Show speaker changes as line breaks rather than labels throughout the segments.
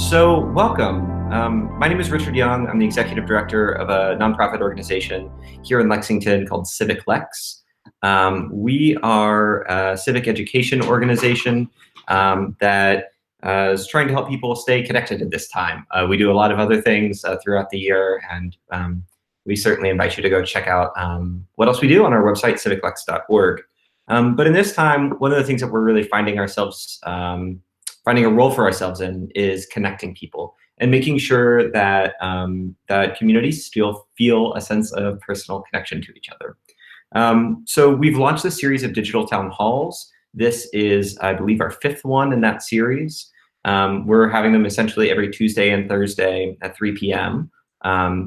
So welcome. My name is Richard Young. I'm the executive director of a nonprofit organization here in Lexington called Civic Lex. We are a civic education organization that is trying to help people stay connected at this time. We do a lot of other things throughout the year, and we certainly invite you to go check out what else we do on our website, civiclex.org. But in this time, one of the things that we're really finding a role for ourselves in is connecting people and making sure that that communities still feel a sense of personal connection to each other. So we've launched a series of digital town halls. This is, I believe, our 5th one in that series. We're having them essentially every Tuesday and Thursday at 3 p.m.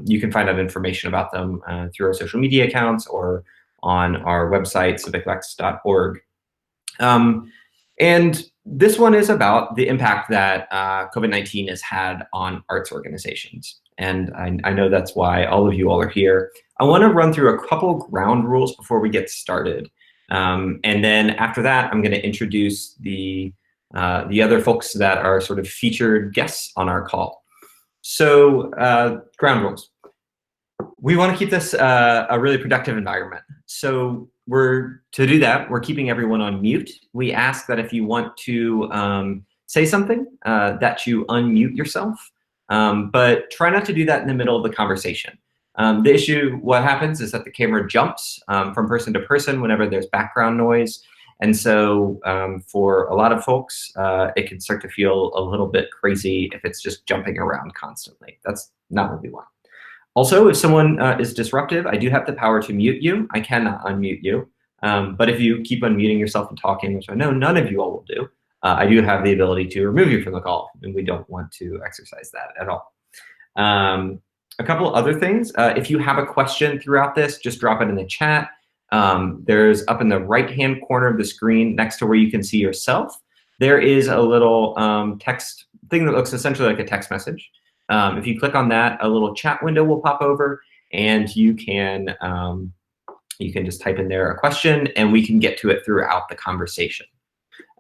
You can find out information about them through our social media accounts or on our website, civiclex.org. And this one is about the impact that COVID-19 has had on arts organizations. And I know that's why all of you all are here. I want to run through a couple ground rules before we get started. And then after that, I'm going to introduce the other folks that are sort of featured guests on our call. So ground rules. We want to keep this a really productive environment. So to do that, we're keeping everyone on mute. We ask that if you want to say something, that you unmute yourself, but try not to do that in the middle of the conversation. What happens is that the camera jumps from person to person whenever there's background noise. And so for a lot of folks, it can start to feel a little bit crazy if it's just jumping around constantly. That's not what we want. Also, if someone is disruptive, I do have the power to mute you. I cannot unmute you. But if you keep unmuting yourself and talking, which I know none of you all will do, I do have the ability to remove you from the call, and we don't want to exercise that at all. A couple other things. If you have a question throughout this, just drop it in the chat. There's up in the right-hand corner of the screen next to where you can see yourself, there is a little text thing that looks essentially like a text message. If you click on that, a little chat window will pop over, and you can just type in there a question, and we can get to it throughout the conversation.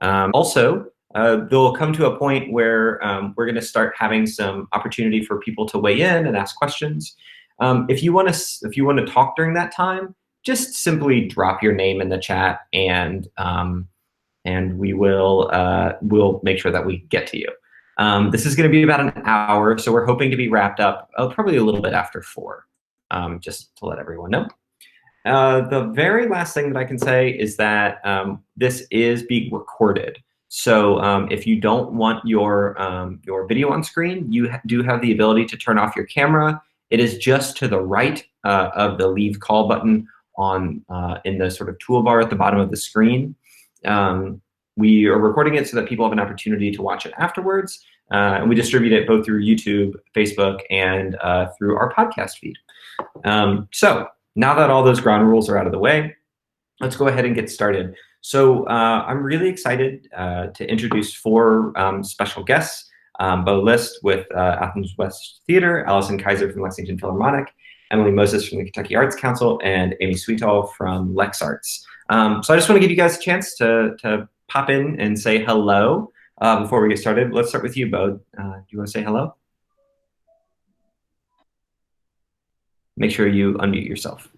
Also, there'll come to a point where we're going to start having some opportunity for people to weigh in and ask questions. If you want to talk during that time, just simply drop your name in the chat, and we'll make sure that we get to you. This is going to be about an hour, so we're hoping to be wrapped up probably a little bit after 4, just to let everyone know. The very last thing that I can say is that this is being recorded. So if you don't want your video on screen, you do have the ability to turn off your camera. It is just to the right of the leave call button in the sort of toolbar at the bottom of the screen. We are recording it so that people have an opportunity to watch it afterwards. And we distribute it both through YouTube, Facebook, and through our podcast feed. So now that all those ground rules are out of the way, let's go ahead and get started. So I'm really excited to introduce 4 special guests. Bo List with Athens West Theater, Allison Kaiser from Lexington Philharmonic, Emily Moses from the Kentucky Arts Council, and Ame Sweetall from LexArts. So I just want to give you guys a chance to pop in and say hello before we get started. Let's start with you, Bo. Do you want to say hello? Make sure you unmute yourself.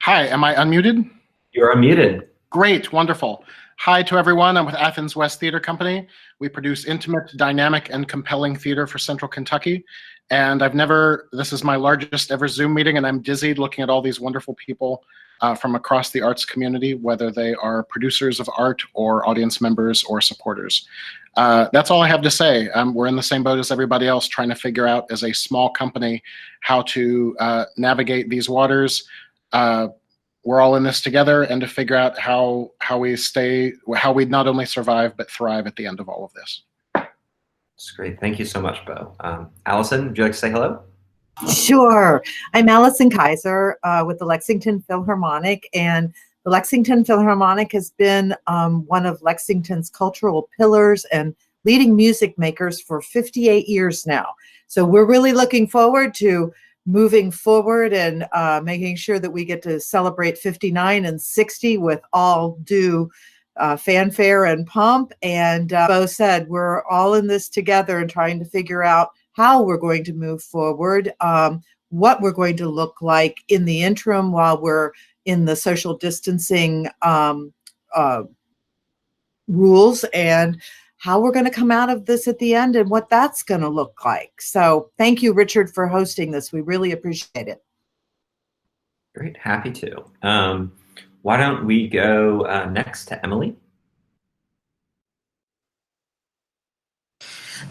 Hi, am I unmuted?
You're unmuted.
Great, wonderful. Hi to everyone. I'm with Athens West Theater Company. We produce intimate, dynamic, and compelling theater for Central Kentucky. And this is my largest ever Zoom meeting, and I'm dizzied looking at all these wonderful people from across the arts community, whether they are producers of art or audience members or supporters. That's all I have to say. We're in the same boat as everybody else, trying to figure out as a small company how to navigate these waters. We're all in this together, and to figure out how we not only survive but thrive at the end of all of this.
That's great. Thank you so much, Bo. Allison, would you like to say hello?
Sure. I'm Allison Kaiser with the Lexington Philharmonic, and the Lexington Philharmonic has been one of Lexington's cultural pillars and leading music makers for 58 years now. So we're really looking forward to moving forward and making sure that we get to celebrate 59 and 60 with all due fanfare and pomp. And Bo said, we're all in this together and trying to figure out how we're going to move forward, what we're going to look like in the interim while we're in the social distancing rules, and how we're going to come out of this at the end and what that's going to look like. So thank you, Richard, for hosting this. We really appreciate it.
Great, happy to. Why don't we go next to Emily?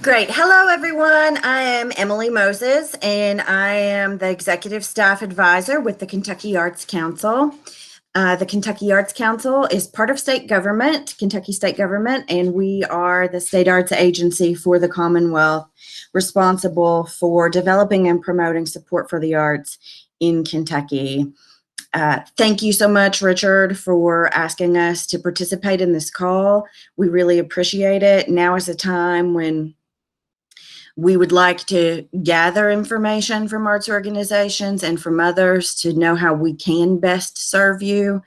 Great. Hello, everyone. I am Emily Moses, and I am the Executive Staff Advisor with the Kentucky Arts Council. The Kentucky Arts Council is part of state government, Kentucky state government, and we are the state arts agency for the Commonwealth, responsible for developing and promoting support for the arts in Kentucky. Thank you so much, Richard, for asking us to participate in this call. We really appreciate it. Now is a time when we would like to gather information from arts organizations and from others to know how we can best serve you,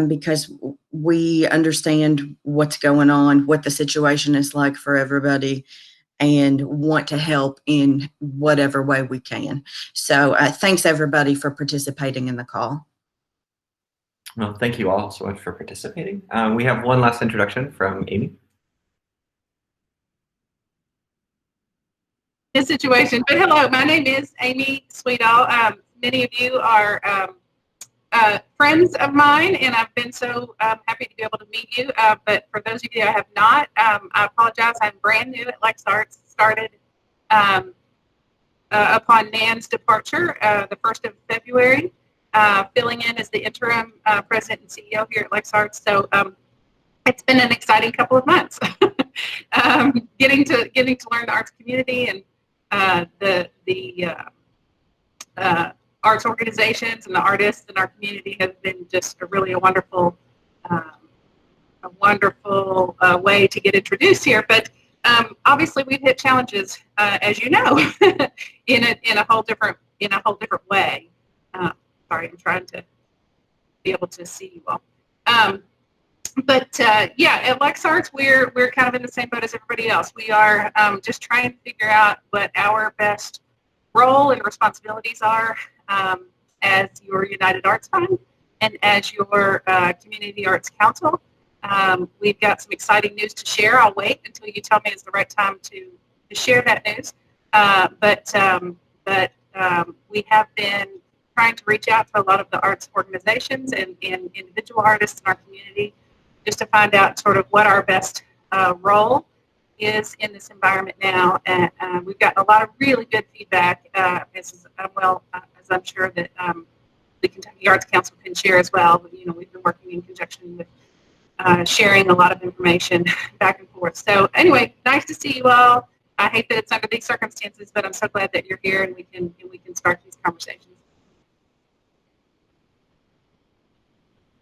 because we understand what's going on, what the situation is like for everybody, and want to help in whatever way we can. So thanks, everybody, for participating in the call.
Well, thank you all so much for participating. We have one last introduction from Amy.
This situation, but hello, my name is Ame Sweetall. Many of you are friends of mine, and I've been so happy to be able to meet you. But for those of you I have not, I apologize. I'm brand new at LexArts. Started upon Nan's departure, the 1st of February, filling in as the interim president and CEO here at LexArts. So it's been an exciting couple of months, getting to learn the arts community and the arts organizations and the artists in our community have been just a wonderful way to get introduced here. But obviously, we've hit challenges, as you know, in a whole different way. Sorry, I'm trying to be able to see you all. Yeah, at LexArts, we're kind of in the same boat as everybody else. We are just trying to figure out what our best role and responsibilities are as your United Arts Fund and as your Community Arts Council. We've got some exciting news to share. I'll wait until you tell me it's the right time to share that news. We have been trying to reach out to a lot of the arts organizations and individual artists in our community, just to find out sort of what our best role is in this environment now. And we've gotten a lot of really good feedback, as I'm sure that the Kentucky Arts Council can share as well. You know, we've been working in conjunction with sharing a lot of information back and forth. So anyway, nice to see you all. I hate that it's under these circumstances, but I'm so glad that you're here and we can start these conversations.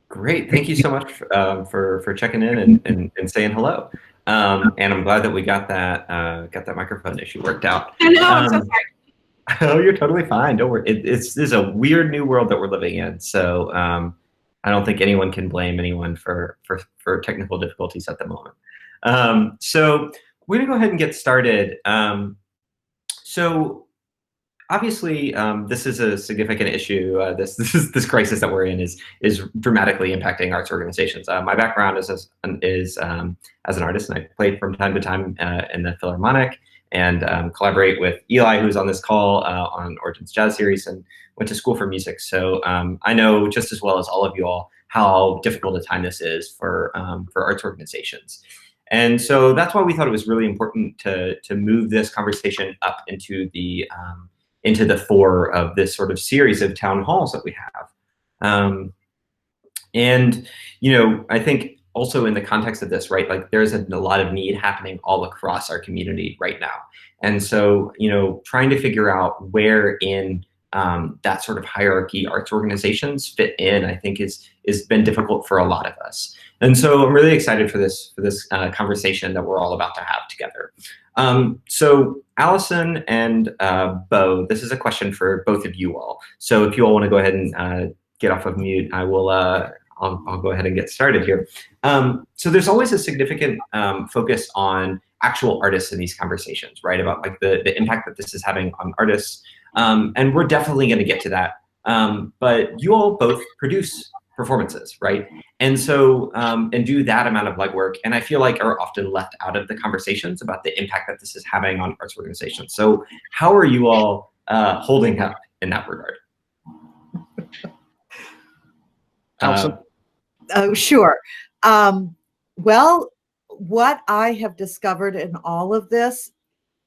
Great, thank you so much for checking in and saying hello. And I'm glad that we got that microphone issue worked out.
I know, I'm so sorry.
Oh, you're totally fine. Don't worry. This is a weird new world that we're living in. So I don't think anyone can blame anyone for technical difficulties at the moment. So we're gonna go ahead and get started. So obviously, this is a significant issue. This crisis that we're in is dramatically impacting arts organizations. My background is as an artist, and I played from time to time in the Philharmonic and collaborate with Eli, who's on this call on Origins Jazz Series, and went to school for music. So I know just as well as all of you all how difficult a time this is for arts organizations. And so that's why we thought it was really important to move this conversation up into the fore of this sort of series of town halls that we have. And, you know, I think also in the context of this, right, like there's a lot of need happening all across our community right now. And so, you know, trying to figure out where in that sort of hierarchy arts organizations fit in, I think is been difficult for a lot of us. And so I'm really excited for this conversation that we're all about to have together. So Allison and Bo, this is a question for both of you all. So if you all want to go ahead and get off of mute, I'll I'll go ahead and get started here. So there's always a significant focus on actual artists in these conversations, right? About like the impact that this is having on artists. And we're definitely going to get to that. But you all both produce performances, right? And so, and do that amount of legwork, and I feel like are often left out of the conversations about the impact that this is having on arts organizations. So how are you all holding up in that regard?
Allison?
Sure. Well, what I have discovered in all of this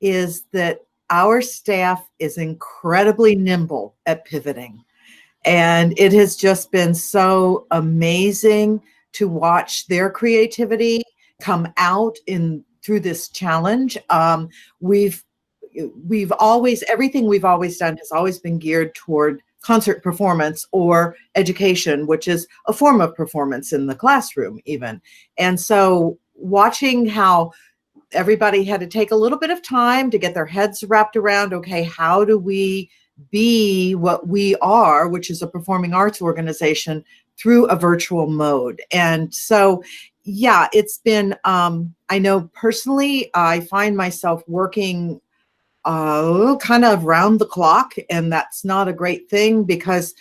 is that our staff is incredibly nimble at pivoting. And it has just been so amazing to watch their creativity come out through this challenge. We've always, everything we've always done has always been geared toward concert performance or education, which is a form of performance in the classroom even. And so watching how everybody had to take a little bit of time to get their heads wrapped around, okay, how do we be what we are, which is a performing arts organization, through a virtual mode. And so, yeah, it's been, I know personally, I find myself working kind of round the clock, and that's not a great thing because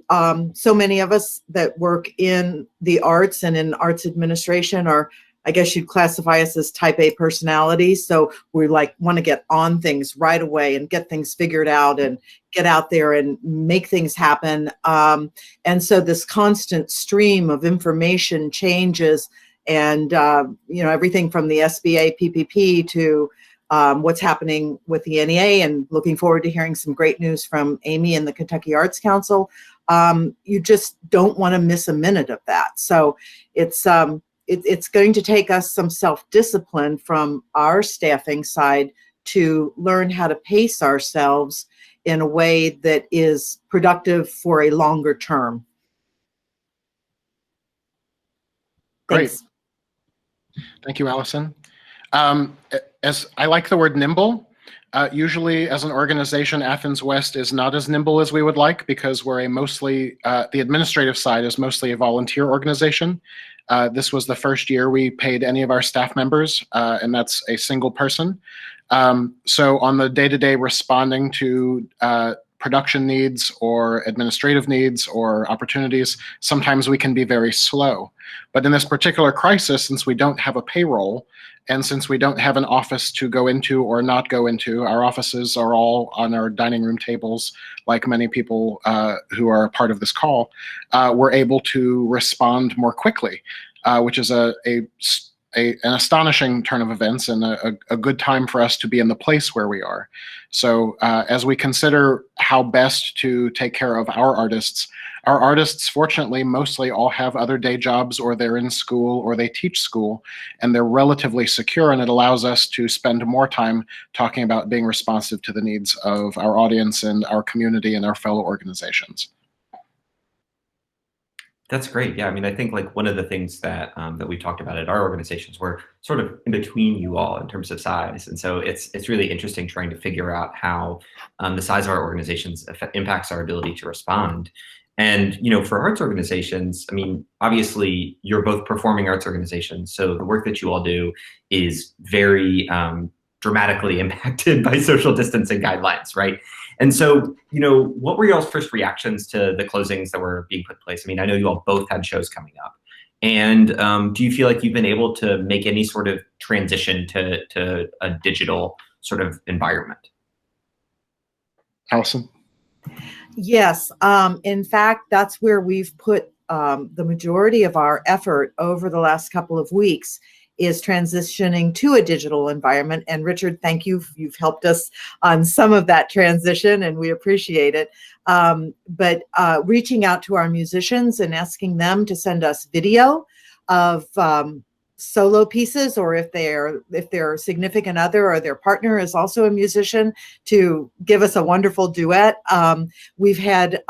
so many of us that work in the arts and in arts administration are, I guess you'd classify us as type A personalities. So we like want to get on things right away and get things figured out and get out there and make things happen. And so this constant stream of information changes, and everything from the SBA PPP to what's happening with the NEA, and looking forward to hearing some great news from Ame and the Kentucky Arts Council. You just don't want to miss a minute of that. So it's going to take us some self-discipline from our staffing side to learn how to pace ourselves in a way that is productive for a longer term.
Great.
Thanks.
Thank you, Allison. As I like the word nimble. Usually as an organization, Athens West is not as nimble as we would like because we're the administrative side is mostly a volunteer organization. This was the first year we paid any of our staff members, and that's a single person. So on the day-to-day responding to production needs or administrative needs or opportunities, sometimes we can be very slow. But in this particular crisis, since we don't have a payroll, and since we don't have an office to go into or not go into, our offices are all on our dining room tables, like many people who are a part of this call, we're able to respond more quickly, which is an astonishing turn of events and a good time for us to be in the place where we are. So as we consider how best to take care of our artists fortunately mostly all have other day jobs, or they're in school, or they teach school, and they're relatively secure, and it allows us to spend more time talking about being responsive to the needs of our audience and our community and our fellow organizations.
That's great. Yeah, I mean, I think like one of the things that that we talked about at our organizations, we're sort of in between you all in terms of size, and so it's really interesting trying to figure out how the size of our organizations impacts our ability to respond. And for arts organizations, I mean, obviously you're both performing arts organizations, so the work that you all do is very dramatically impacted by social distancing guidelines, right? And so, what were y'all's first reactions to the closings that were being put in place? I mean, I know you all both had shows coming up. And do you feel like you've been able to make any sort of transition to a digital sort of environment?
Allison?
Yes. In fact, that's where we've put the majority of our effort over the last couple of weeks, is transitioning to a digital environment. And Richard, thank you. You've helped us on some of that transition, and we appreciate it. But reaching out to our musicians and asking them to send us video of solo pieces, or if their significant other or their partner is also a musician, to give us a wonderful duet. We've had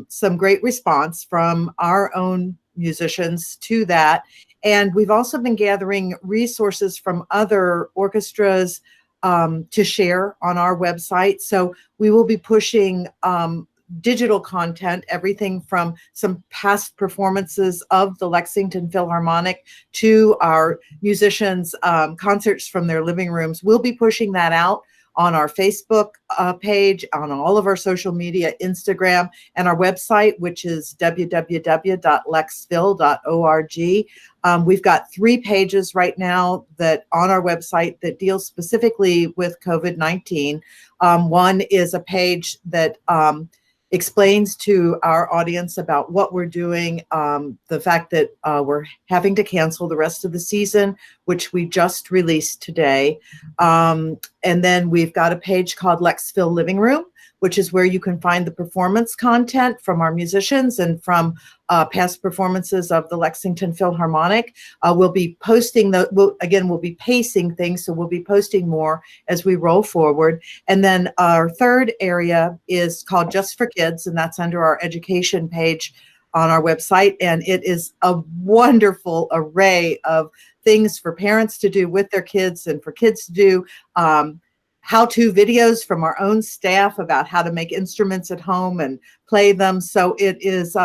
some great response from our own musicians to that. And we've also been gathering resources from other orchestras to share on our website. So we will be pushing digital content, everything from some past performances of the Lexington Philharmonic to our musicians' concerts from their living rooms. We'll be pushing that out on our Facebook page, on all of our social media, Instagram, and our website, which is www.lexphil.org. We've got 3 pages right now that on our website that deal specifically with COVID-19. One is a page that explains to our audience about what we're doing, the fact that we're having to cancel the rest of the season, which we just released today. And then we've got a page called Lexphil Living Room, which is where you can find the performance content from our musicians and from past performances of the Lexington Philharmonic. We'll be posting we'll be pacing things, so we'll be posting more as we roll forward. And then our third area is called Just for Kids, and that's under our education page on our website. And it is a wonderful array of things for parents to do with their kids and for kids to do. How-to videos from our own staff about how to make instruments at home and play them. So it is,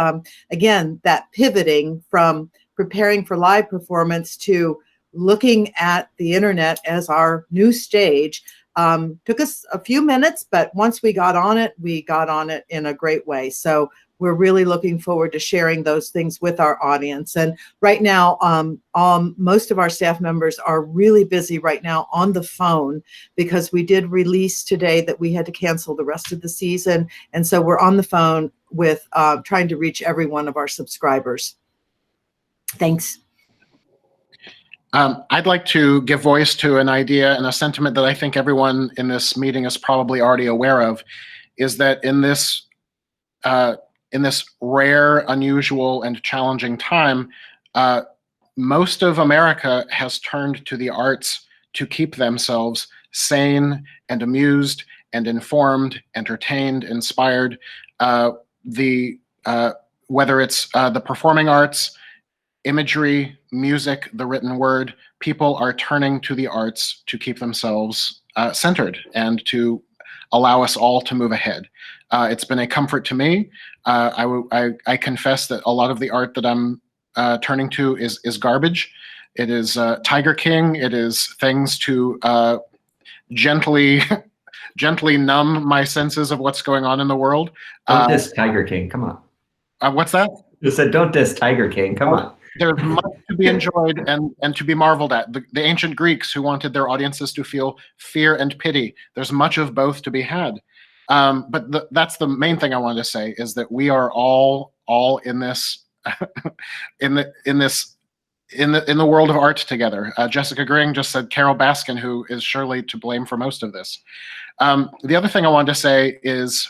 again, that pivoting from preparing for live performance to looking at the internet as our new stage. Took us a few minutes, but once we got on it in a great way. So we're really looking forward to sharing those things with our audience. And right now, most of our staff members are really busy right now on the phone because we did release today that we had to cancel the rest of the season. And so we're on the phone with trying to reach every one of our subscribers. Thanks.
I'd like to give voice to an idea and a sentiment that I think everyone in this meeting is probably already aware of, is that in this rare, unusual, and challenging time, most of America has turned to the arts to keep themselves sane and amused and informed, entertained, inspired. Whether it's the performing arts, imagery, music, the written word, people are turning to the arts to keep themselves centered and to allow us all to move ahead. It's been a comfort to me. I confess that a lot of the art that I'm turning to is garbage. It is Tiger King. It is things to gently numb my senses of what's going on in the world.
Don't diss Tiger King. Come on.
What's that?
You said don't diss Tiger King. Come on.
There's much to be enjoyed and to be marveled at. The ancient Greeks who wanted their audiences to feel fear and pity. There's much of both to be had. But that's the main thing I wanted to say, is that we are all in this in the world of art together. Jessica Gring just said Carol Baskin, who is surely to blame for most of this. The other thing I wanted to say is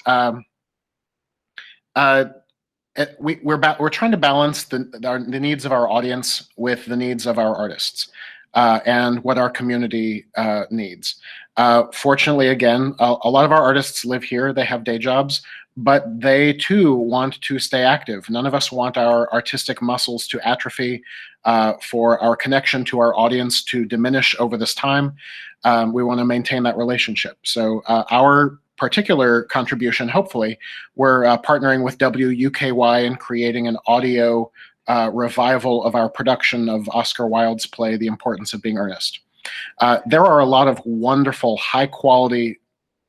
we're trying to balance the needs of our audience with the needs of our artists and what our community needs. Fortunately, again, a lot of our artists live here. They have day jobs, but they too want to stay active. None of us want our artistic muscles to atrophy, for our connection to our audience to diminish over this time. We want to maintain that relationship. So our particular contribution, hopefully, we're partnering with WUKY and creating an audio revival of our production of Oscar Wilde's play, The Importance of Being Earnest. There are a lot of wonderful, high-quality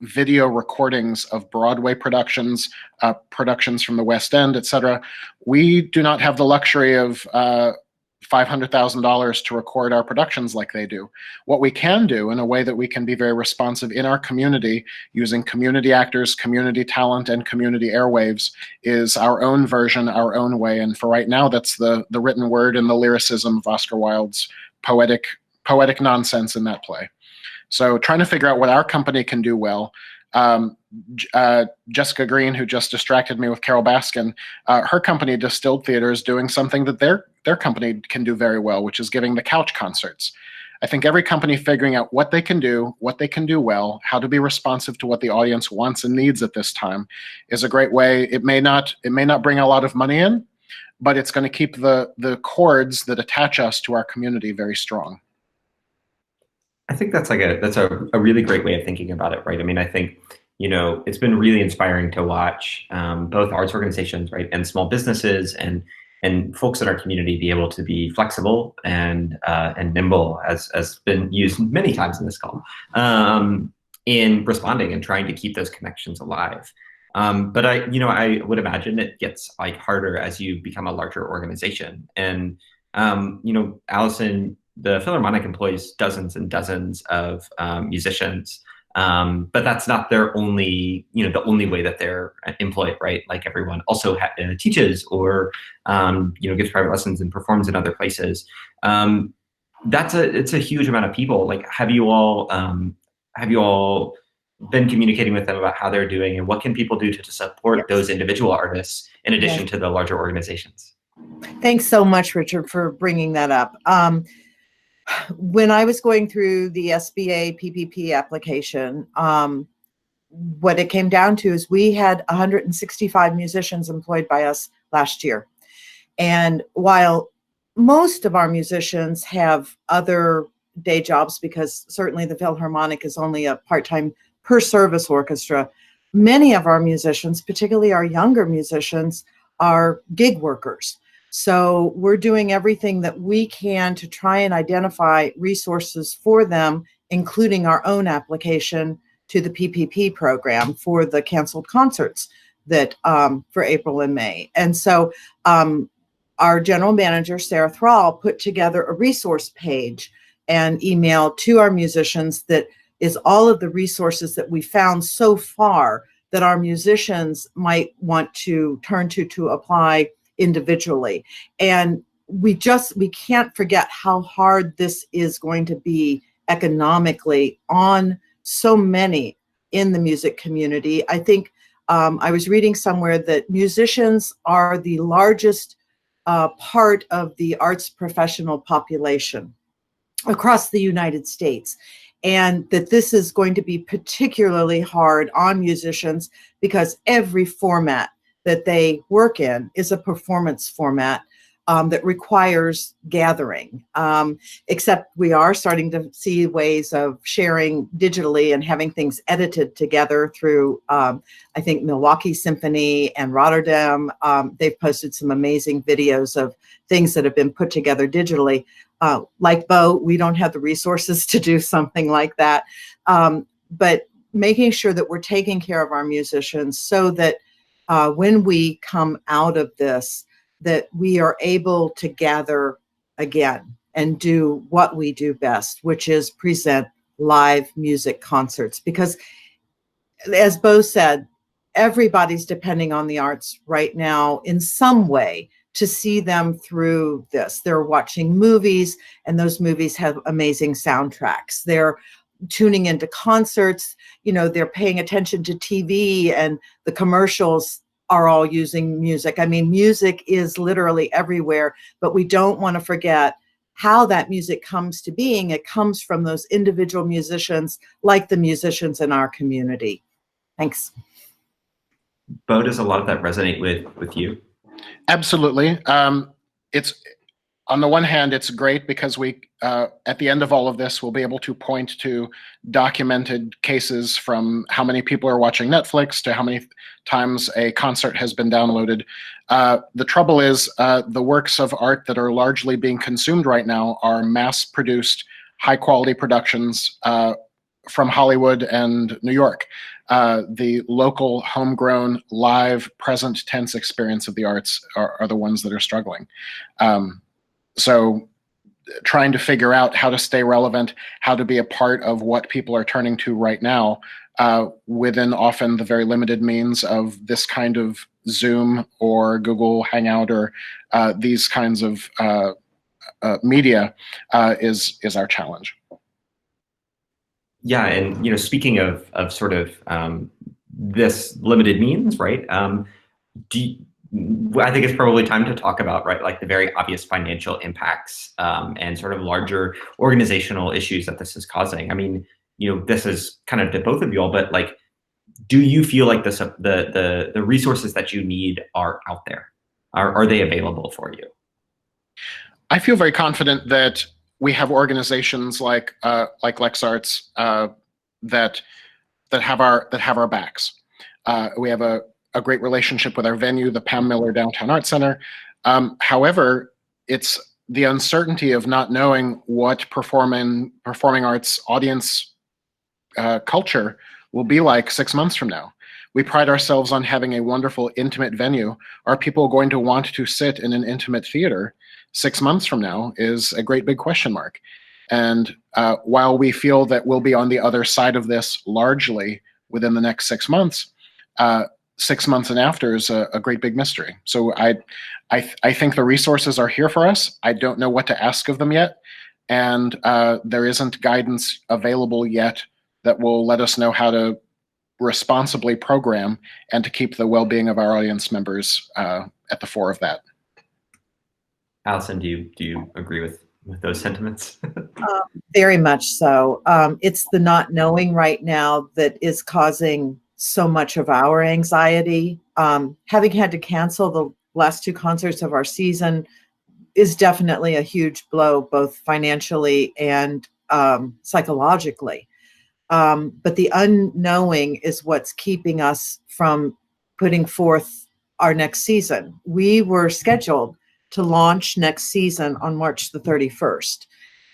video recordings of Broadway productions, productions from the West End, etc. We do not have the luxury of $500,000 to record our productions like they do. What we can do in a way that we can be very responsive in our community, using community actors, community talent, and community airwaves, is our own version, our own way. And for right now, that's the written word and the lyricism of Oscar Wilde's poetic nonsense in that play. So trying to figure out what our company can do well. Jessica Green, who just distracted me with Carol Baskin, her company, Distilled Theater, is doing something that their company can do very well, which is giving the couch concerts. I think every company figuring out what they can do well, how to be responsive to what the audience wants and needs at this time, is a great way. It may not bring a lot of money in, but it's going to keep the cords that attach us to our community very strong.
I think that's a really great way of thinking about it, right? I mean, I think it's been really inspiring to watch both arts organizations, right, and small businesses and folks in our community be able to be flexible and nimble, as been used many times in this call, in responding and trying to keep those connections alive. But I would imagine it gets like harder as you become a larger organization. And Allison, the Philharmonic employs dozens and dozens of musicians. But that's not their only, the only way that they're employed, right? Like everyone also teaches or, gives private lessons and performs in other places. It's a huge amount of people. Like, have you all been communicating with them about how they're doing and what can people do to support those individual artists in addition to the larger organizations?
Thanks so much, Richard, for bringing that up. When I was going through the SBA PPP application, what it came down to is we had 165 musicians employed by us last year. And while most of our musicians have other day jobs, because certainly the Philharmonic is only a part-time per service orchestra, many of our musicians, particularly our younger musicians, are gig workers. So we're doing everything that we can to try and identify resources for them, including our own application to the PPP program for the canceled concerts that for April and May. And so our general manager, Sarah Thrall, put together a resource page and email to our musicians that is all of the resources that we found so far that our musicians might want to turn to apply individually. And we can't forget how hard this is going to be economically on so many in the music community. I think I was reading somewhere that musicians are the largest part of the arts professional population across the United States. And that this is going to be particularly hard on musicians because every format that they work in is a performance format that requires gathering, except we are starting to see ways of sharing digitally and having things edited together through, I think, Milwaukee Symphony and Rotterdam. They've posted some amazing videos of things that have been put together digitally. Like Bo, we don't have the resources to do something like that, but making sure that we're taking care of our musicians so that when we come out of this, that we are able to gather again and do what we do best, which is present live music concerts. Because as Bo said, everybody's depending on the arts right now in some way to see them through this. They're watching movies, and those movies have amazing soundtracks. They're tuning into concerts, they're paying attention to TV, and the commercials are all using music. I mean, music is literally everywhere, but we don't want to forget how that music comes to being. It comes from those individual musicians, like the musicians in our community. Thanks.
Bo, does a lot of that resonate with you?
Absolutely. It's on the one hand, it's great because we, at the end of all of this, we'll be able to point to documented cases from how many people are watching Netflix to how many times a concert has been downloaded. The trouble is the works of art that are largely being consumed right now are mass-produced, high-quality productions from Hollywood and New York. The local, homegrown, live, present tense experience of the arts are the ones that are struggling. So trying to figure out how to stay relevant, how to be a part of what people are turning to right now within often the very limited means of this kind of Zoom or Google Hangout or these kinds of media is our challenge.
Yeah, and speaking of sort of this limited means, right? I think it's probably time to talk about, right, like the very obvious financial impacts and sort of larger organizational issues that this is causing. I mean, this is kind of to both of you all, but like, do you feel like the resources that you need are out there? Are they available for you?
I feel very confident that we have organizations like LexArts that that have our backs. We have a great relationship with our venue, the Pam Miller Downtown Arts Center. However, it's the uncertainty of not knowing what performing arts audience culture will be like 6 months from now. We pride ourselves on having a wonderful, intimate venue. Are people going to want to sit in an intimate theater 6 months from now is a great big question mark. And while we feel that we'll be on the other side of this largely within the next 6 months, 6 months and after is a great big mystery. So I think the resources are here for us. I don't know what to ask of them yet. And there isn't guidance available yet that will let us know how to responsibly program and to keep the well-being of our audience members at the fore of that.
Allison, do you agree with those sentiments?
Very much so. It's the not knowing right now that is causing so much of our anxiety. Having had to cancel the last 2 concerts of our season is definitely a huge blow, both financially and psychologically. But the unknowing is what's keeping us from putting forth our next season. We were scheduled to launch next season on March the 31st.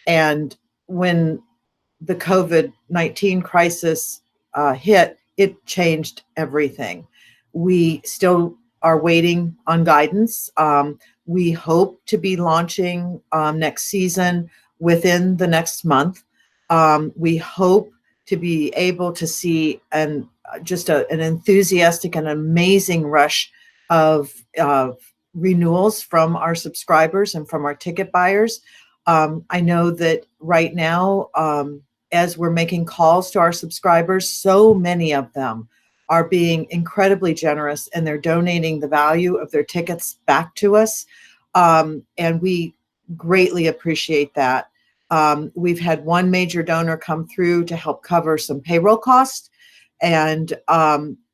And when the COVID-19 crisis hit, it changed everything. We still are waiting on guidance. We hope to be launching next season within the next month. We hope to be able to see just an enthusiastic and amazing rush of renewals from our subscribers and from our ticket buyers. I know that right now, as we're making calls to our subscribers, so many of them are being incredibly generous, and they're donating the value of their tickets back to us. And we greatly appreciate that. We've had one major donor come through to help cover some payroll costs, and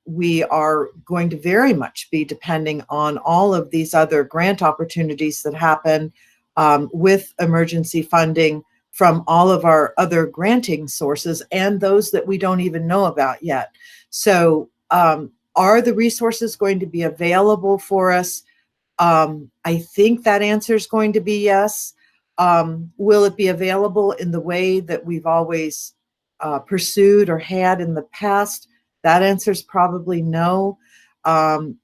we are going to very much be depending on all of these other grant opportunities that happen with emergency funding from all of our other granting sources and those that we don't even know about yet. So are the resources going to be available for us? I think that answer is going to be yes. Will it be available in the way that we've always pursued or had in the past? That answer is probably no.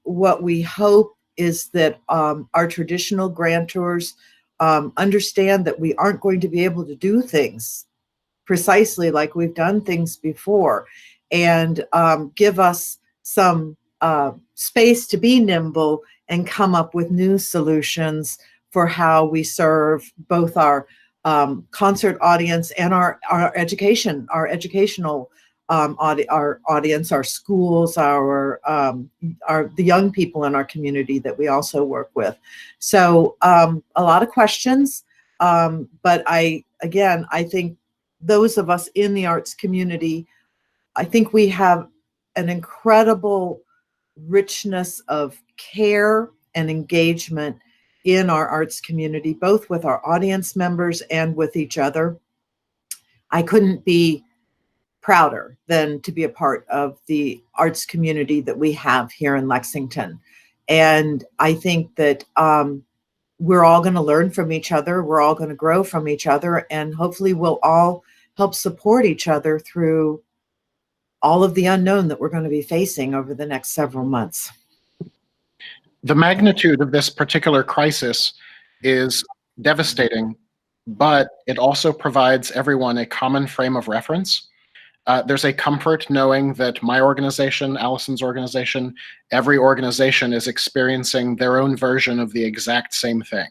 What we hope is that our traditional grantors understand that we aren't going to be able to do things precisely like we've done things before, and give us some space to be nimble and come up with new solutions for how we serve both our concert audience and our educational our audience, our schools, the young people in our community that we also work with. So a lot of questions, but I think those of us in the arts community, I think we have an incredible richness of care and engagement in our arts community, both with our audience members and with each other. I couldn't be prouder than to be a part of the arts community that we have here in Lexington. And I think that we're all going to learn from each other. We're all going to grow from each other, and hopefully we'll all help support each other through all of the unknown that we're going to be facing over the next several months.
The magnitude of this particular crisis is devastating, but it also provides everyone a common frame of reference. There's a comfort knowing that my organization, Allison's organization, every organization is experiencing their own version of the exact same thing.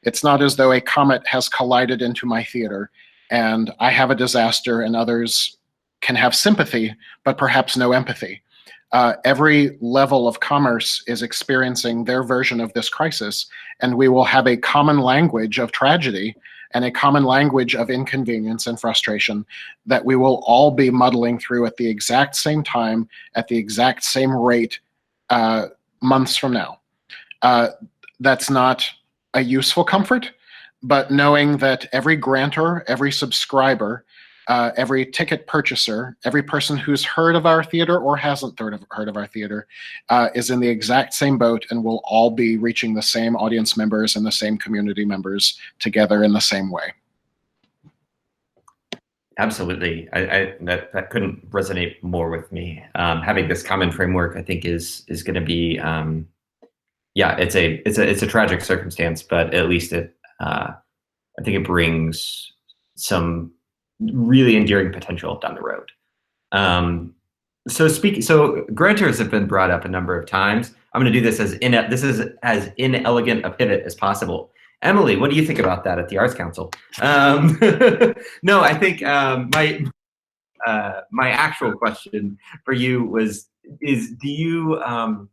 It's not as though a comet has collided into my theater and I have a disaster and others can have sympathy, but perhaps no empathy. Every level of commerce is experiencing their version of this crisis, and we will have a common language of tragedy and a common language of inconvenience and frustration that we will all be muddling through at the exact same time, at the exact same rate, months from now. That's not a useful comfort, but knowing that every grantor, every subscriber every ticket purchaser, every person who's heard of our theater or hasn't heard of our theater is in the exact same boat, and we'll all be reaching the same audience members and the same community members together in the same way.
Absolutely. That couldn't resonate more with me. Having this common framework, I think, is going to be, yeah, it's a tragic circumstance, but at least I think it brings some really endearing potential down the road. So grantors have been brought up a number of times. I'm going to do this as inelegant a pivot as possible. Emily, what do you think about that at the Arts Council? No, I think my actual question for you is do you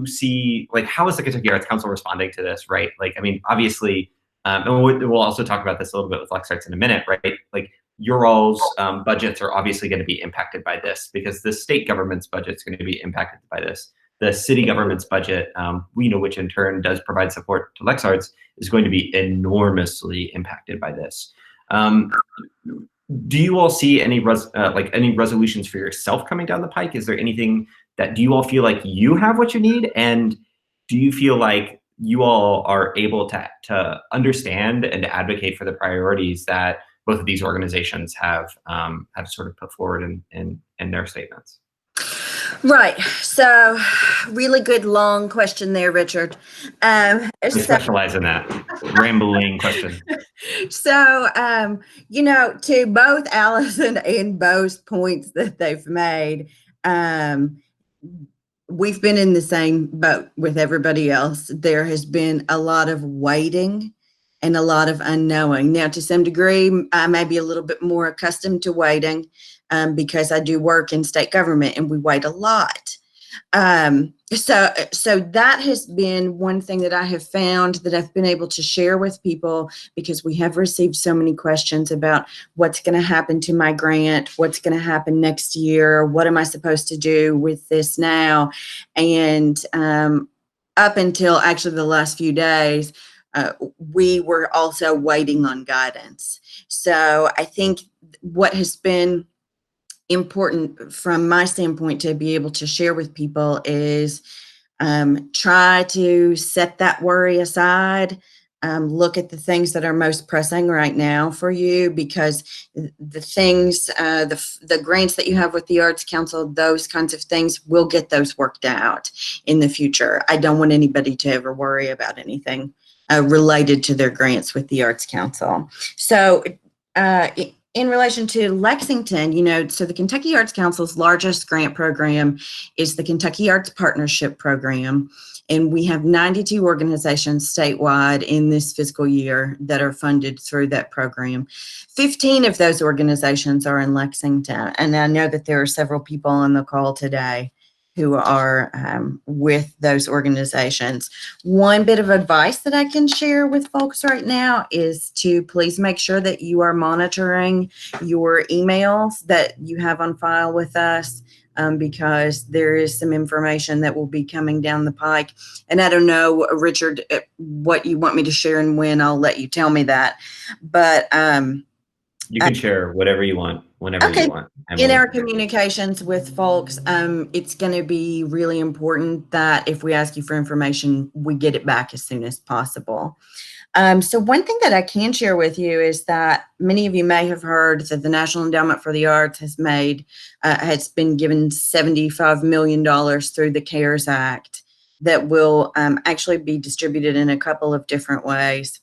see, like, how is the Kentucky Arts Council responding to this, right? Like, I mean, obviously, and we'll also talk about this a little bit with LexArts in a minute, right? Like, your all's budgets are obviously going to be impacted by this, because the state government's budget is going to be impacted by this. The city government's budget, which in turn does provide support to LexArts, is going to be enormously impacted by this. Do you all see any resolutions for yourself coming down the pike? Is there anything that, do you all feel like you have what you need, and do you feel like you all are able to understand and advocate for the priorities that both of these organizations have sort of put forward in their statements?
Right. So, really good long question there, Richard.
I specialize in that rambling question.
So, to both Allison and Bo's points that they've made, we've been in the same boat with everybody else. There has been a lot of waiting and a lot of unknowing. Now, to some degree, I may be a little bit more accustomed to waiting because I do work in state government and we wait a lot. So that has been one thing that I have found that I've been able to share with people, because we have received so many questions about what's going to happen to my grant, what's going to happen next year, what am I supposed to do with this now? And up until actually the last few days, we were also waiting on guidance. So I think what has been important from my standpoint to be able to share with people is try to set that worry aside. Look at the things that are most pressing right now for you, because the things, the grants that you have with the Arts Council, those kinds of things, we'll get those worked out in the future. I don't want anybody to ever worry about anything related to their grants with the Arts Council. So in relation to Lexington, so the Kentucky Arts Council's largest grant program is the Kentucky Arts Partnership Program. And we have 92 organizations statewide in this fiscal year that are funded through that program. 15 of those organizations are in Lexington. And I know that there are several people on the call today who are with those organizations. One bit of advice that I can share with folks right now is to please make sure that you are monitoring your emails that you have on file with us, because there is some information that will be coming down the pike. And I don't know, Richard, what you want me to share and when. I'll let you tell me that. But
you can share whatever you want, whenever you want.
In our communications with folks, it's going to be really important that if we ask you for information, we get it back as soon as possible. So one thing that I can share with you is that many of you may have heard that the National Endowment for the Arts has been given $75 million through the CARES Act that will actually be distributed in a couple of different ways.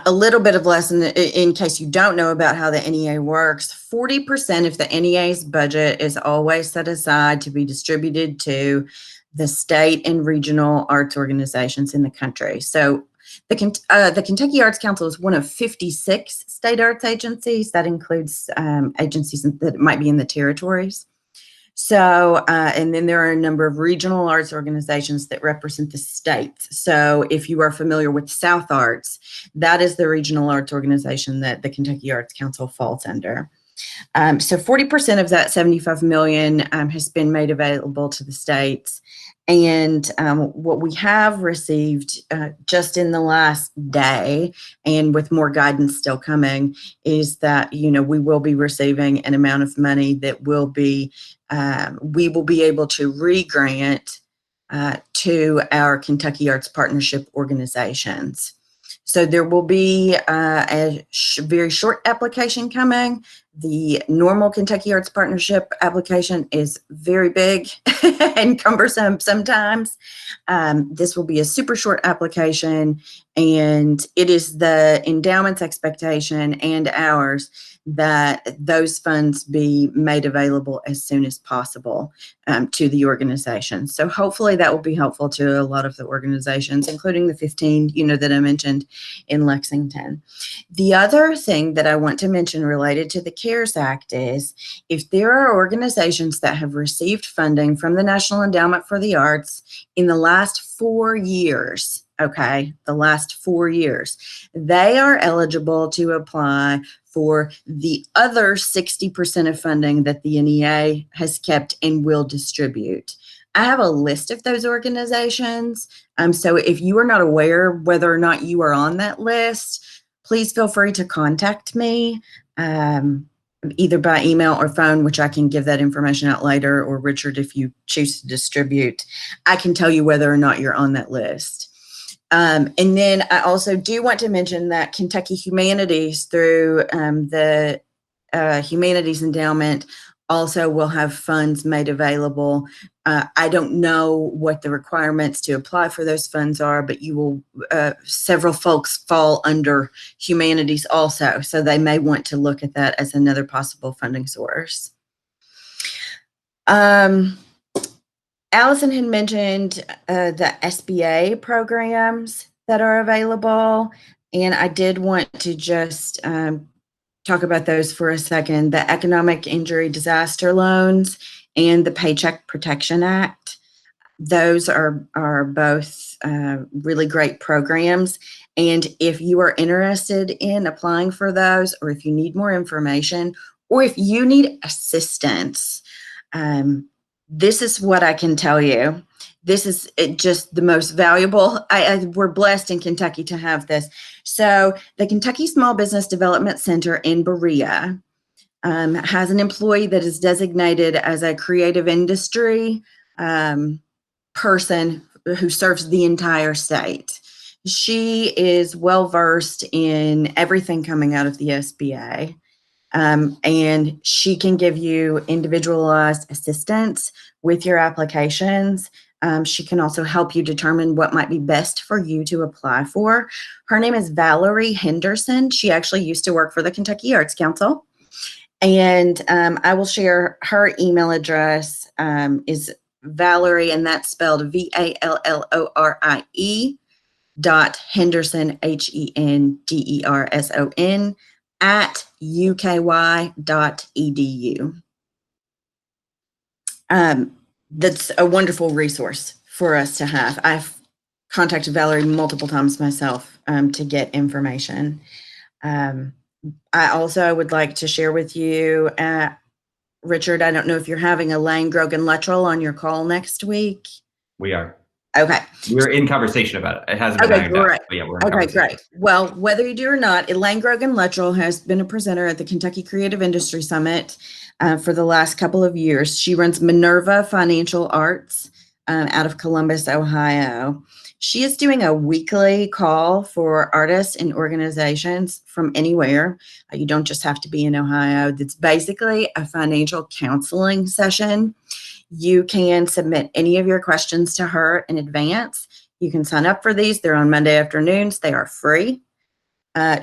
A little bit of lesson in case you don't know about how the NEA works. 40% of the NEA's budget is always set aside to be distributed to the state and regional arts organizations in the country. So the Kentucky Arts Council is one of 56 state arts agencies. That includes agencies that might be in the territories. So, and then there are a number of regional arts organizations that represent the states. So if you are familiar with South Arts, that is the regional arts organization that the Kentucky Arts Council falls under. So 40% of that $75 million has been made available to the states. And what we have received just in the last day, and with more guidance still coming, is that, you know, we will be receiving an amount of money that will be, we will be able to re-grant to our Kentucky Arts Partnership organizations. So there will be a very short application coming. The normal Kentucky Arts Partnership application is very big and cumbersome sometimes. This will be a super short application, and it is the endowment's expectation and ours that those funds be made available as soon as possible to the organization. So hopefully that will be helpful to a lot of the organizations, including the 15, you know, that I mentioned in Lexington. The other thing that I want to mention related to the CARES Act is, if there are organizations that have received funding from the National Endowment for the Arts in the last 4 years, okay, the last 4 years, they are eligible to apply for the other 60% of funding that the NEA has kept and will distribute. I have a list of those organizations. So if you are not aware whether or not you are on that list, please feel free to contact me, either by email or phone, which I can give that information out later, or Richard, if you choose to distribute, I can tell you whether or not you're on that list. And then I also do want to mention that Kentucky Humanities, through the Humanities Endowment, also will have funds made available. I don't know what the requirements to apply for those funds are, but you will, several folks fall under humanities also, so they may want to look at that as another possible funding source. Allison had mentioned the SBA programs that are available, and I did want to just talk about those for a second. The Economic Injury Disaster Loans and the Paycheck Protection Act. Those are both really great programs. And if you are interested in applying for those, or if you need more information, or if you need assistance, this is what I can tell you. This is just the most valuable. We're blessed in Kentucky to have this. So the Kentucky Small Business Development Center in Berea has an employee that is designated as a creative industry person who serves the entire state. She is well-versed in everything coming out of the SBA. And she can give you individualized assistance with your applications. She can also help you determine what might be best for you to apply for. Her name is Valerie Henderson. She actually used to work for the Kentucky Arts Council. And I will share her email address is Valerie, and that's spelled VALLORIE .Henderson, HENDERSON @uky.edu. That's a wonderful resource for us to have. I've contacted Valerie multiple times myself to get information. I also would like to share with you, Richard, I don't know if you're having Elaine Grogan-Luttrell on your call next week.
We are.
Okay.
We're in conversation about it. It hasn't been ironed out, but yeah, we're in
okay, great. Well, whether you do or not, Elaine Grogan-Luttrell has been a presenter at the Kentucky Creative Industry Summit for the last couple of years. She runs Minerva Financial Arts out of Columbus, Ohio. She is doing a weekly call for artists and organizations from anywhere. You don't just have to be in Ohio. It's basically a financial counseling session. You can submit any of your questions to her in advance. You can sign up for these. They're on Monday afternoons. They are free.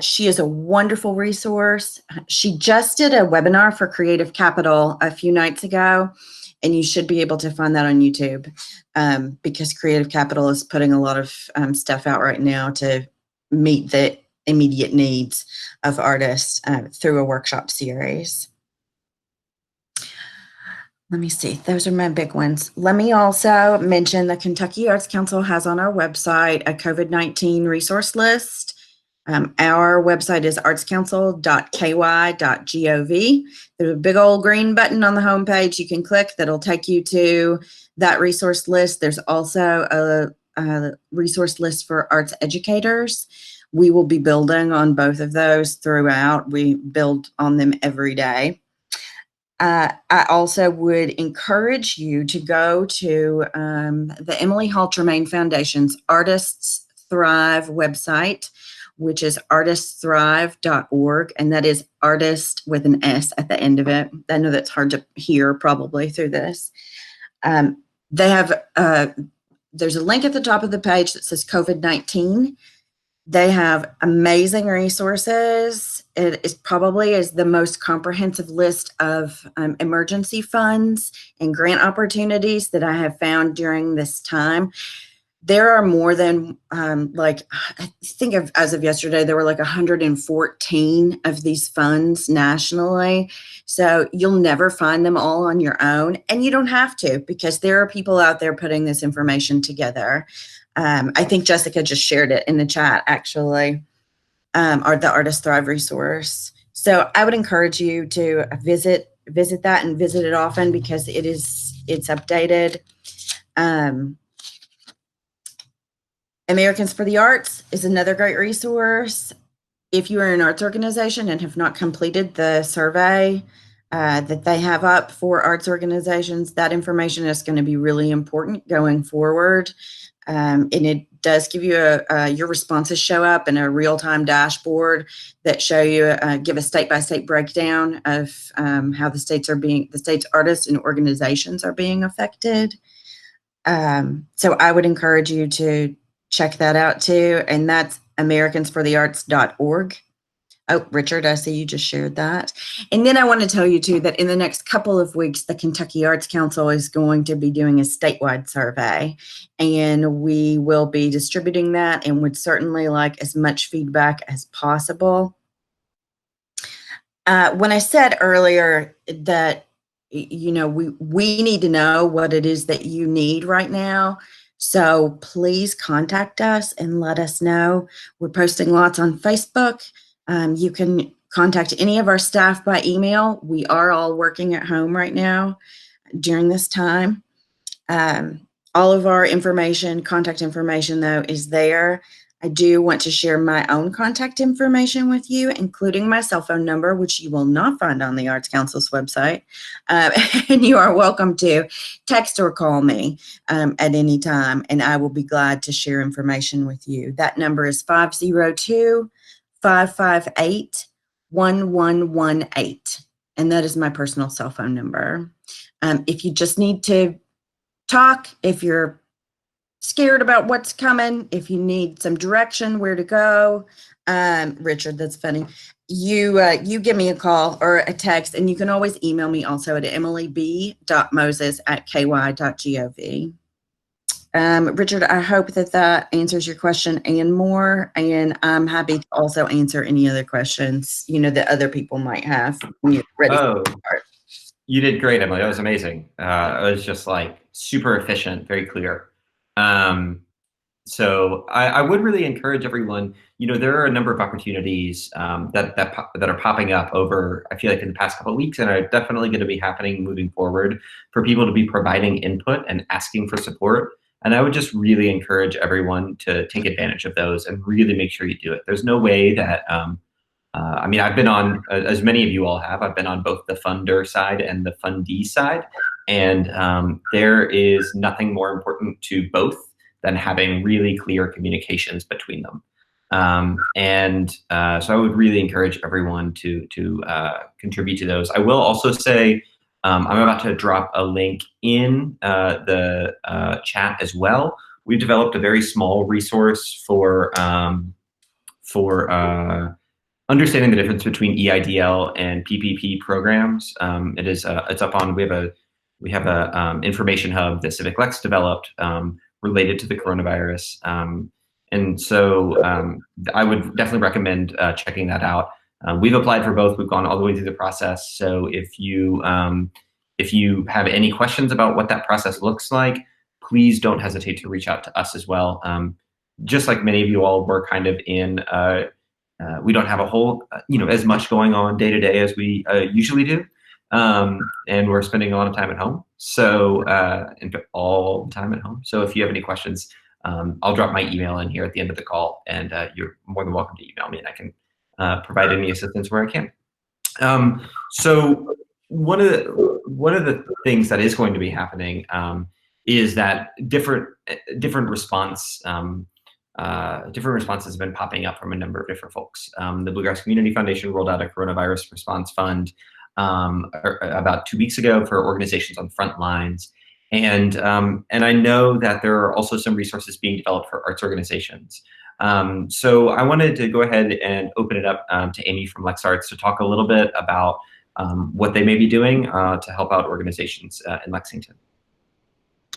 She is a wonderful resource. She just did a webinar for Creative Capital a few nights ago, and you should be able to find that on YouTube because Creative Capital is putting a lot of stuff out right now to meet the immediate needs of artists through a workshop series. Let me see. Those are my big ones. Let me also mention the Kentucky Arts Council has on our website a COVID-19 resource list. Our website is artscouncil.ky.gov. There's a big old green button on the homepage you can click that'll take you to that resource list. There's also a resource list for arts educators. We will be building on both of those throughout. We build on them every day. I also would encourage you to go to the Emily Hall Tremaine Foundation's Artists Thrive website, which is artiststhrive.org, and that is artist with an S at the end of it. I know that's hard to hear probably through this. They have, there's a link at the top of the page that says COVID-19. They have amazing resources. It is probably the most comprehensive list of emergency funds and grant opportunities that I have found during this time. There are more than I think as of yesterday, there were like 114 of these funds nationally. So you'll never find them all on your own, and you don't have to, because there are people out there putting this information together. I think Jessica just shared it in the chat, actually, or the Artist Thrive resource. So I would encourage you to visit that and visit it often, because it's updated. Americans for the Arts is another great resource. If you are an arts organization and have not completed the survey that they have up for arts organizations, that information is going to be really important going forward. And it does give you your responses show up in a real-time dashboard that show you, give a state-by-state breakdown of how the state's artists and organizations are being affected. So I would encourage you to check that out too. And that's americansforthearts.org. Oh, Richard, I see you just shared that. And then I want to tell you too that in the next couple of weeks, the Kentucky Arts Council is going to be doing a statewide survey, and we will be distributing that and would certainly like as much feedback as possible. When I said earlier that, you know, we need to know what it is that you need right now. So please contact us and let us know. We're posting lots on Facebook. You can contact any of our staff by email. We are all working at home right now during this time. All of our information, contact information though, is there. I do want to share my own contact information with you, including my cell phone number, which you will not find on the Arts Council's website. And you are welcome to text or call me at any time, and I will be glad to share information with you. That number is 502-558-1118. And that is my personal cell phone number. If you just need to talk, if you're scared about what's coming, if you need some direction where to go, Richard, that's funny. You give me a call or a text, and you can always email me also at emilyb.moses@ky.gov. Richard, I hope that answers your question and more, and I'm happy to also answer any other questions, you know, that other people might have when you're ready to start.
You did great, Emily. That was amazing. It was just like super efficient, very clear. So I would really encourage everyone, you know, there are a number of opportunities that are popping up over, I feel like, in the past couple of weeks, and are definitely going to be happening moving forward, for people to be providing input and asking for support. And I would just really encourage everyone to take advantage of those and really make sure you do it. There's no way that, I mean, I've been on, as many of you all have, I've been on both the funder side and the fundee side. And there is nothing more important to both than having really clear communications between them. So I would really encourage everyone to contribute to those. I will also say, I'm about to drop a link in the chat as well. We've developed a very small resource for understanding the difference between EIDL and PPP programs. It's up on, we have a information hub that Civic Lex developed related to the coronavirus. And so I would definitely recommend checking that out. We've applied for both. We've gone all the way through the process. So if you have any questions about what that process looks like, please don't hesitate to reach out to us as well. Just like many of you all were kind of in we don't have a whole, as much going on day to day as we usually do. And we're spending a lot of time at home. So, in fact, all the time at home. So if you have any questions, I'll drop my email in here at the end of the call, and you're more than welcome to email me, and I can provide any assistance where I can. So one of the things that is going to be happening is that different responses have been popping up from a number of different folks. The Bluegrass Community Foundation rolled out a coronavirus response fund about 2 weeks ago for organizations on front lines. And I know that there are also some resources being developed for arts organizations. So I wanted to go ahead and open it up to Ame from LexArts to talk a little bit about what they may be doing to help out organizations in Lexington.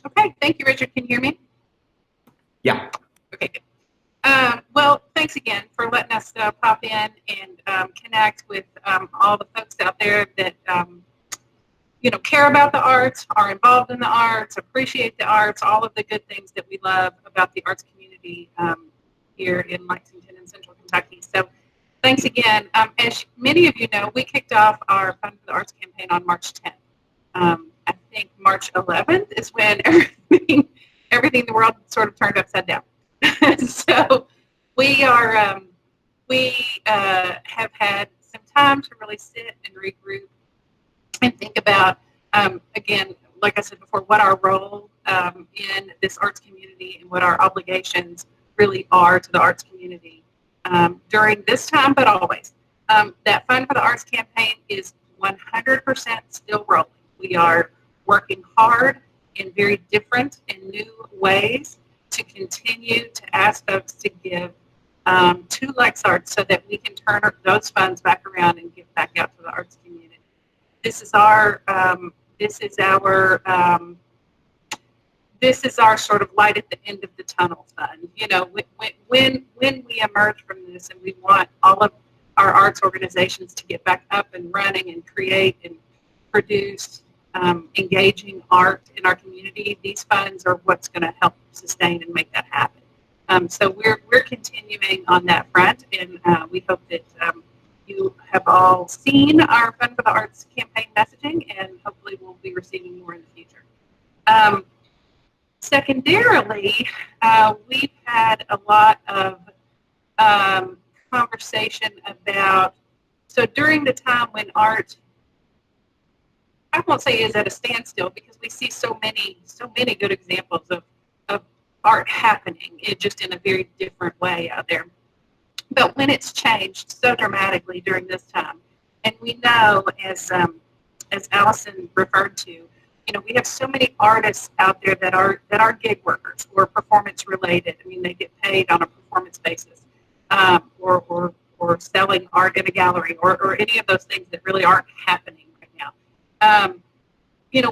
Okay, thank you, Richard. Can you hear me?
Yeah.
Okay, good. Well, thanks again for letting us pop in and connect with all the folks out there that care about the arts, are involved in the arts, appreciate the arts, all of the good things that we love about the arts community here in Lexington and Central Kentucky. So thanks again. As many of you know, we kicked off our Fund for the Arts campaign on March 10th. I think March 11th is when everything in the world sort of turned upside down. So we are we have had some time to really sit and regroup and think about, again, like I said before, what our role in this arts community and what our obligations really are to the arts community during this time, but always. That Fund for the Arts campaign is 100% still rolling. We are working hard in very different and new ways to continue to ask folks to give to LexArts so that we can turn those funds back around and give back out to the arts community. This is our sort of light at the end of the tunnel fund. When we emerge from this, and we want all of our arts organizations to get back up and running and create and produce engaging art in our community, these funds are what's going to help sustain and make that happen. So we're continuing on that front, and we hope that you have all seen our Fund for the Arts campaign messaging, and hopefully we'll be receiving more in the future. Secondarily, we've had a lot of conversation about, so during the time when art, I won't say is at a standstill, because we see so many good examples of art happening, just in a very different way out there. But when it's changed so dramatically during this time, and we know, as Allison referred to, we have so many artists out there that are gig workers or performance related. I mean, they get paid on a performance basis, or selling art in a gallery, or any of those things that really aren't happening right now.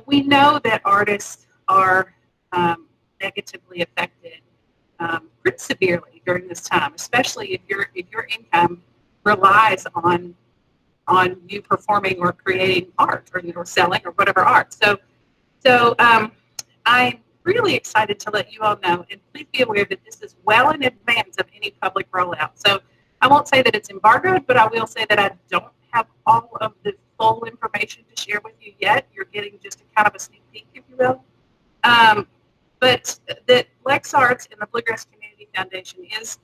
We know that artists are negatively affected pretty severely during this time, especially if your income relies on you performing or creating art, or selling or whatever art. So I'm really excited to let you all know, and please be aware that this is well in advance of any public rollout. So I won't say that it's embargoed, but I will say that I don't have all of the full information to share with you yet. You're getting just a kind of a sneak peek, if you will. But that LexArts and the Bluegrass Community Foundation is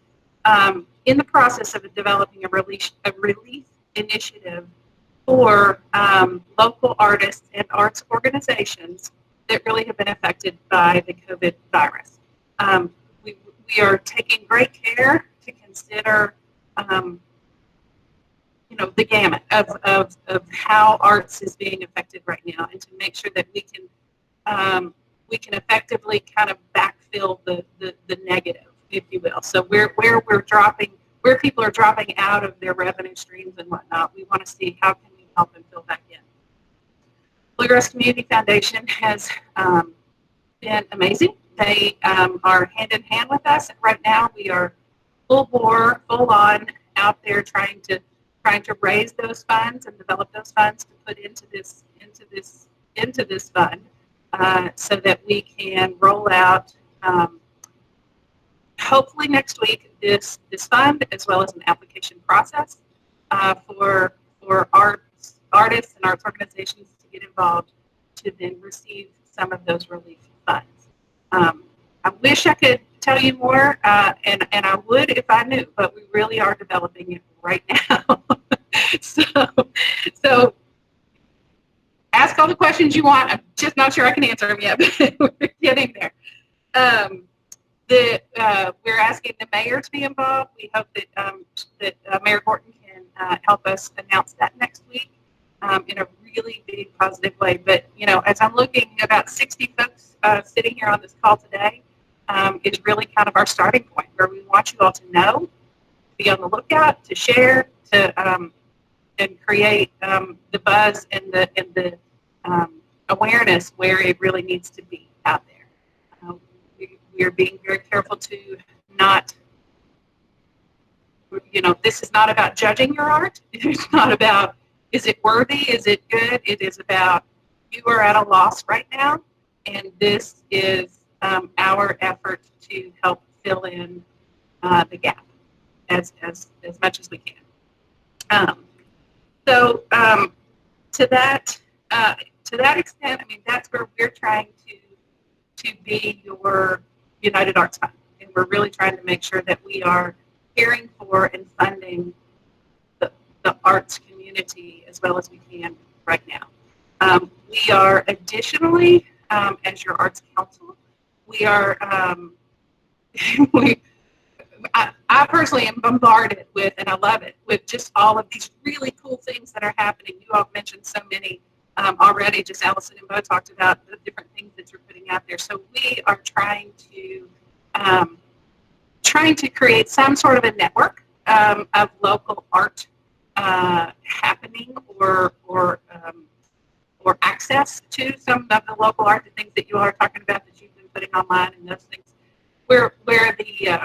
in the process of developing a relief initiative for local artists and arts organizations that really have been affected by the COVID virus. We are taking great care to consider the gamut of how arts is being affected right now, and to make sure that we can effectively kind of backfill the negative, if you will. So where people are dropping out of their revenue streams and whatnot, we want to see how can we help them fill back in. Bluegrass Community Foundation has been amazing. They are hand in hand with us, and right now we are full on out there trying to raise those funds and develop those funds to put into this fund, so that we can roll out hopefully next week, this fund, as well as an application process for artists and arts organizations to get involved to then receive some of those relief funds. I wish I could tell you more, and I would if I knew, but we really are developing it right now. So ask all the questions you want. I'm just not sure I can answer them yet, but we're getting there. We're asking the mayor to be involved. We hope that Mayor Horton can help us announce that next week in a really big positive way. But, you know, as I'm looking, about 60 folks sitting here on this call today is really kind of our starting point, where we want you all to know, be on the lookout, to share, to and create the buzz and the awareness where it really needs to be out there. We are being very careful to not, you know, this is not about judging your art. It's not about, is it worthy? Is it good? It is about, you are at a loss right now, and this is our effort to help fill in the gap as much as we can. So to that extent, I mean, that's where we're trying to be your United Arts Fund, and we're really trying to make sure that we are caring for and funding the arts community as well as we can right now. We are additionally, as your Arts Council, we are, I personally am bombarded with, and I love it, with just all of these really cool things that are happening. You all mentioned so many already. Just Allison and Bo talked about the different things that you're putting out there. So we are trying to create some sort of a network of local art happening or access to some of the local art, the things that you all are talking about that you've been putting online and those things, where the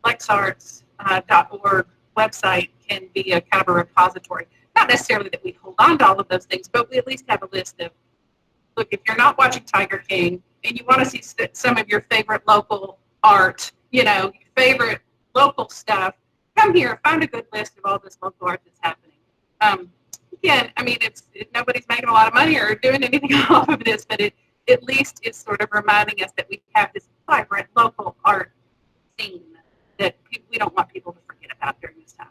LexArts.org website can be a kind of a repository. Not necessarily that we hold on to all of those things, but we at least have a list of, look, if you're not watching Tiger King and you want to see some of your favorite local art, you know, your favorite local stuff, come here, find a good list of all this local art that's happening. Again, I mean, nobody's making a lot of money or doing anything off of this, but it at least is sort of reminding us that we have this vibrant local art scene that we don't want people to forget about during this time.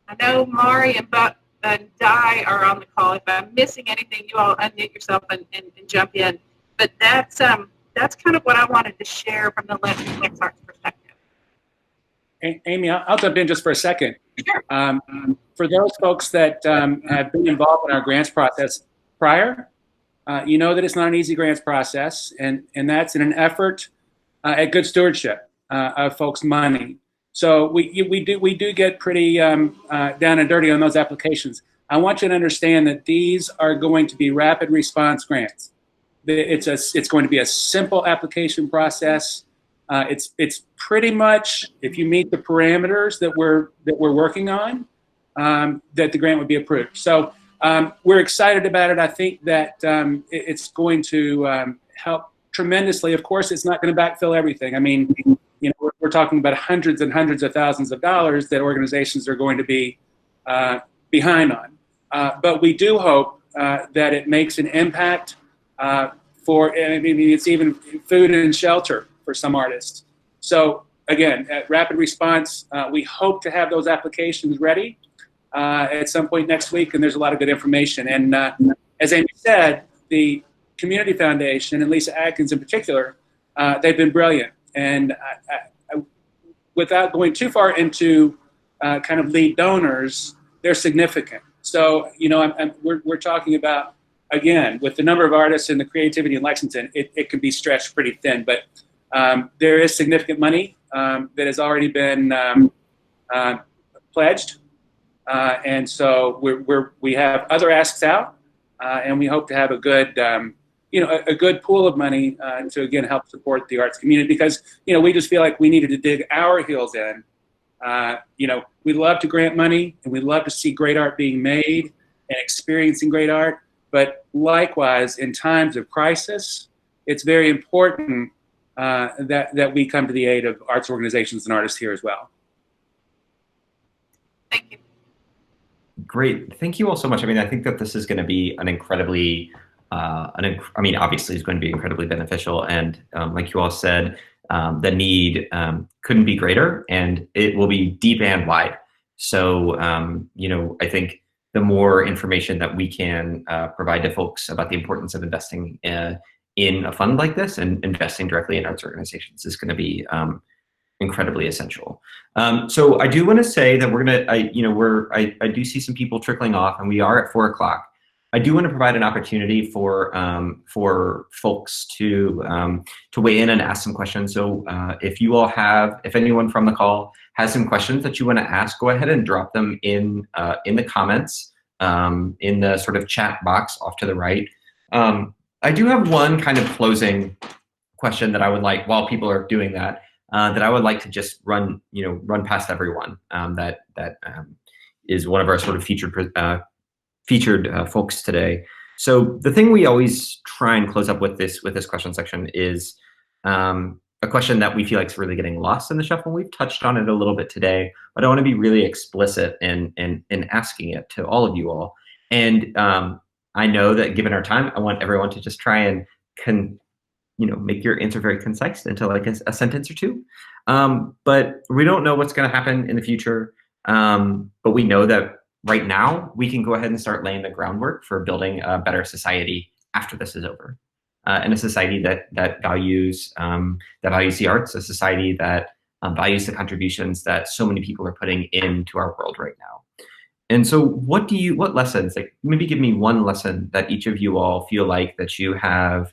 I know Mari and Buck and Di are on the call. If I'm missing anything, you all unmute yourself and jump in. But that's kind of what I wanted to share from the LexArts perspective.
Amy, I'll jump in just for a second.
Sure.
For those folks that have been involved in our grants process prior, you know that it's not an easy grants process, and that's in an effort at good stewardship of folks' money. So we do get pretty down and dirty on those applications. I want you to understand that these are going to be rapid response grants. It's going to be a simple application process. It's pretty much, if you meet the parameters that we're working on, that the grant would be approved. So we're excited about it. I think that it's going to help tremendously. Of course, it's not going to backfill everything. I mean, you know, we're talking about hundreds and hundreds of thousands of dollars that organizations are going to be behind on. But we do hope that it makes an impact for, I mean, it's even food and shelter for some artists. So again, at rapid response, we hope to have those applications ready at some point next week, and there's a lot of good information. And as Amy said, the Community Foundation, and Lisa Atkins in particular, they've been brilliant. And without going too far into kind of lead donors, they're significant. So, you know, we're talking about, again, with the number of artists and the creativity in Lexington, it can be stretched pretty thin. But there is significant money that has already been pledged. And so we have other asks out, and we hope to have a good, a good pool of money to, again, help support the arts community, because, you know, we just feel like we needed to dig our heels in. You know, we love to grant money, and we love to see great art being made and experiencing great art. But likewise, in times of crisis, it's very important that we come to the aid of arts organizations and artists here as well.
Thank you.
Great. Thank you all so much. I mean, I think that this is going to be an incredibly, obviously it's going to be incredibly beneficial. And like you all said, the need couldn't be greater, and it will be deep and wide. So, I think the more information that we can provide to folks about the importance of investing in a fund like this and investing directly in arts organizations is going to be incredibly essential. So I do want to say that I do see some people trickling off, and we are at 4 o'clock. I do want to provide an opportunity for folks to weigh in and ask some questions. So if anyone from the call has some questions that you want to ask, go ahead and drop them in the comments in the sort of chat box off to the right. I do have one kind of closing question that I would like, while people are doing that, that I would like to just run past everyone. That is one of our sort of featured folks today. So the thing we always try and close up with this question section is a question that we feel like is really getting lost in the shuffle. We've touched on it a little bit today, but I want to be really explicit in asking it to all of you all. And I know that given our time, I want everyone to just try and make your answer very concise into like a sentence or two. But we don't know what's going to happen in the future. But we know that right now we can go ahead and start laying the groundwork for building a better society after this is over, and a society that values the arts, a society that values the contributions that so many people are putting into our world right now. And so what lessons, like maybe give me one lesson that each of you all feel like that you have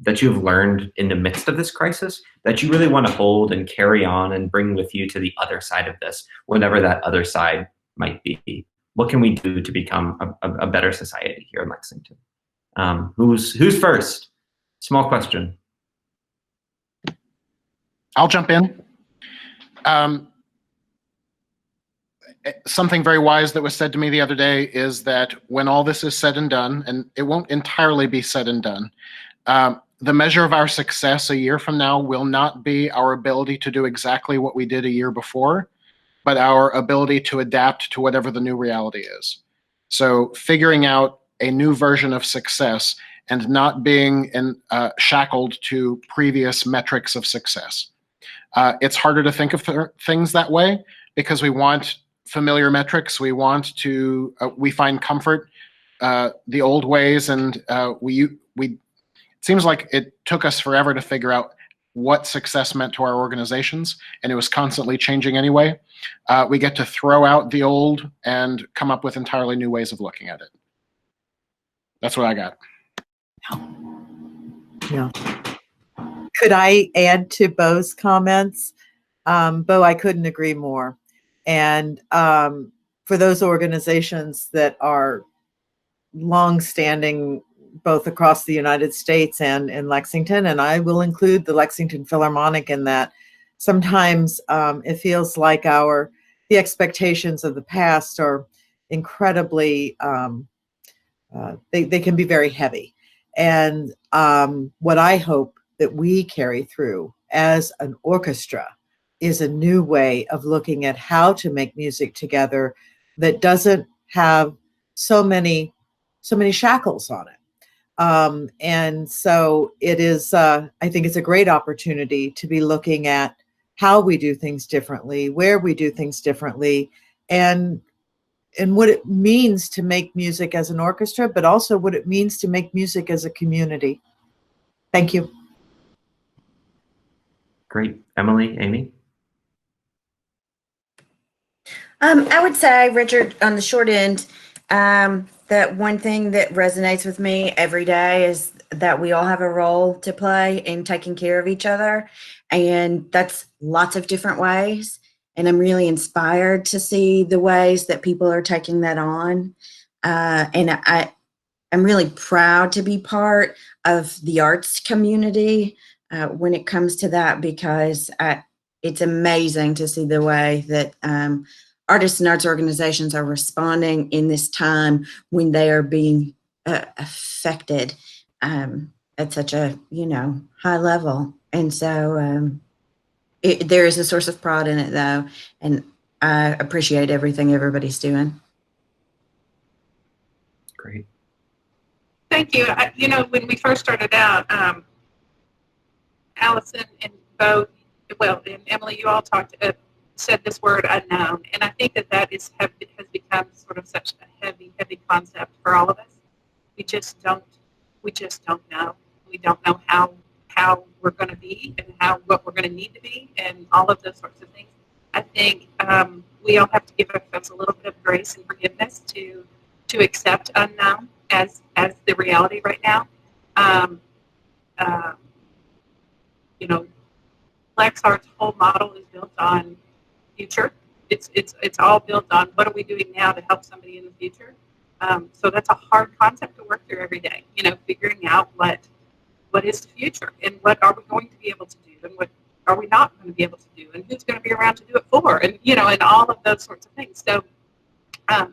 learned in the midst of this crisis that you really want to hold and carry on and bring with you to the other side of this, whenever that other side might be. What can we do to become a better society here in Lexington? Who's first? Small question.
I'll jump in. Something very wise that was said to me the other day is that when all this is said and done, and it won't entirely be said and done, the measure of our success a year from now will not be our ability to do exactly what we did a year before, but our ability to adapt to whatever the new reality is. So figuring out a new version of success and not being shackled to previous metrics of success. It's harder to think of things that way because we want familiar metrics. We want to, we find comfort the old ways, and it seems like it took us forever to figure out what success meant to our organizations, and it was constantly changing anyway. We get to throw out the old and come up with entirely new ways of looking at it. That's what I got.
Yeah. Could I add to Bo's comments? Bo, I couldn't agree more. And for those organizations that are longstanding both across the United States and in Lexington, and I will include the Lexington Philharmonic in that, sometimes it feels like the expectations of the past are incredibly, they can be very heavy. And what I hope that we carry through as an orchestra is a new way of looking at how to make music together that doesn't have so many shackles on it. And so it is, I think it's a great opportunity to be looking at how we do things differently, where we do things differently, and what it means to make music as an orchestra, but also what it means to make music as a community. Thank you.
Great. Emily, Amy?
I would say, Richard, on the short end, that one thing that resonates with me every day is that we all have a role to play in taking care of each other. And that's lots of different ways. And I'm really inspired to see the ways that people are taking that on. And I'm really proud to be part of the arts community when it comes to that, because it's amazing to see the way that artists and arts organizations are responding in this time when they are being affected. at such a, high level. And so there is a source of pride in it, though, and I appreciate everything everybody's doing.
Great.
Thank you. When we first started out, Allison and Bo, and Emily, you all said this word unknown, and I think that has become sort of such a heavy concept for all of us. We just don't know. We don't know how we're going to be and what we're going to need to be, and all of those sorts of things. I think we all have to give ourselves a little bit of grace and forgiveness to accept unknown as the reality right now. LexArts' whole model is built on future. It's all built on what are we doing now to help somebody in the future. So that's a hard concept to work through every day. Figuring out what is the future and what are we going to be able to do and what are we not going to be able to do and who's going to be around to do it for, and and all of those sorts of things. So at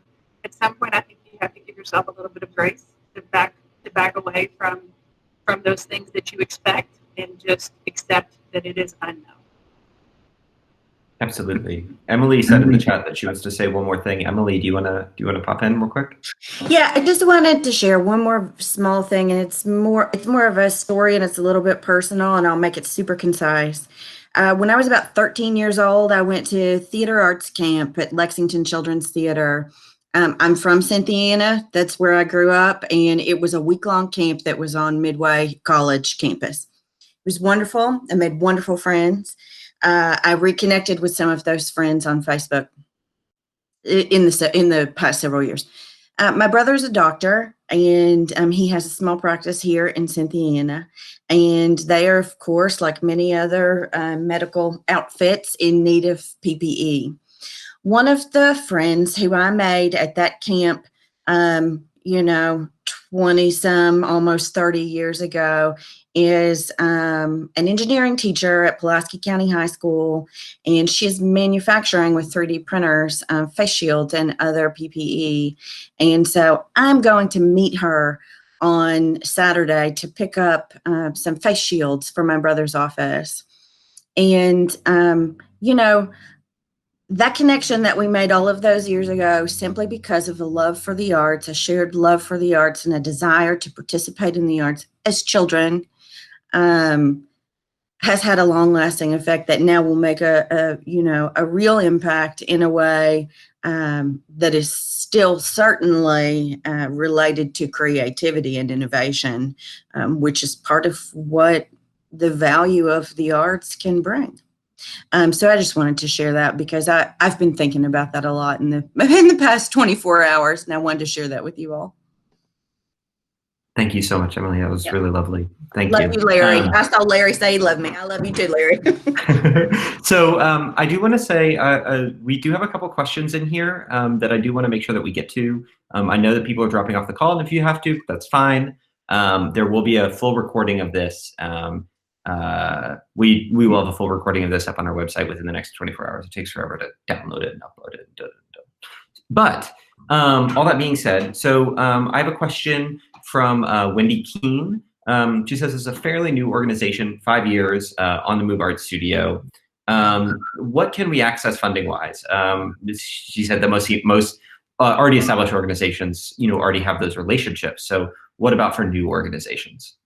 some point, I think you have to give yourself a little bit of grace to back away from those things that you expect and just accept that it is unknown.
Absolutely. Emily said in the chat that she wants to say one more thing. Emily, do you want to pop in real quick?
Yeah, I just wanted to share one more small thing, and it's more of a story, and it's a little bit personal, and I'll make it super concise. When I was about 13 years old, I went to theater arts camp at Lexington Children's Theater. I'm from Cynthiana. That's where I grew up, and it was a week-long camp that was on Midway College campus. It was wonderful. I made wonderful friends. I reconnected with some of those friends on Facebook in the past several years. My brother's a doctor, and he has a small practice here in Cynthiana. And they are, of course, like many other medical outfits, in need of PPE. One of the friends who I made at that camp, 20-some, almost 30 years ago, is an engineering teacher at Pulaski County High School, and she's manufacturing with 3D printers, face shields and other PPE. And so I'm going to meet her on Saturday to pick up some face shields for my brother's office. And, that connection that we made all of those years ago, simply because of a love for the arts, a shared love for the arts, and a desire to participate in the arts as children, has had a long-lasting effect that now will make a real impact in a way that is still certainly related to creativity and innovation, which is part of what the value of the arts can bring. So I just wanted to share that because I've been thinking about that a lot in the past 24 hours, and I wanted to share that with you all.
Thank you so much, Emily. That was really lovely. Thank you.
Love you, Larry. I saw Larry say he loved me. I love you too, Larry.
So I do want to say we do have a couple questions in here that I do want to make sure that we get to. I know that people are dropping off the call, and if you have to, that's fine. There will be a full recording of this. We will have a full recording of this up on our website within the next 24 hours. It takes forever to download it and upload it. But all that being said, so I have a question from Wendy Keene. She says it's a fairly new organization, 5 years on the Move Art Studio. What can we access funding-wise? She said that most already established organizations, already have those relationships. So what about for new organizations?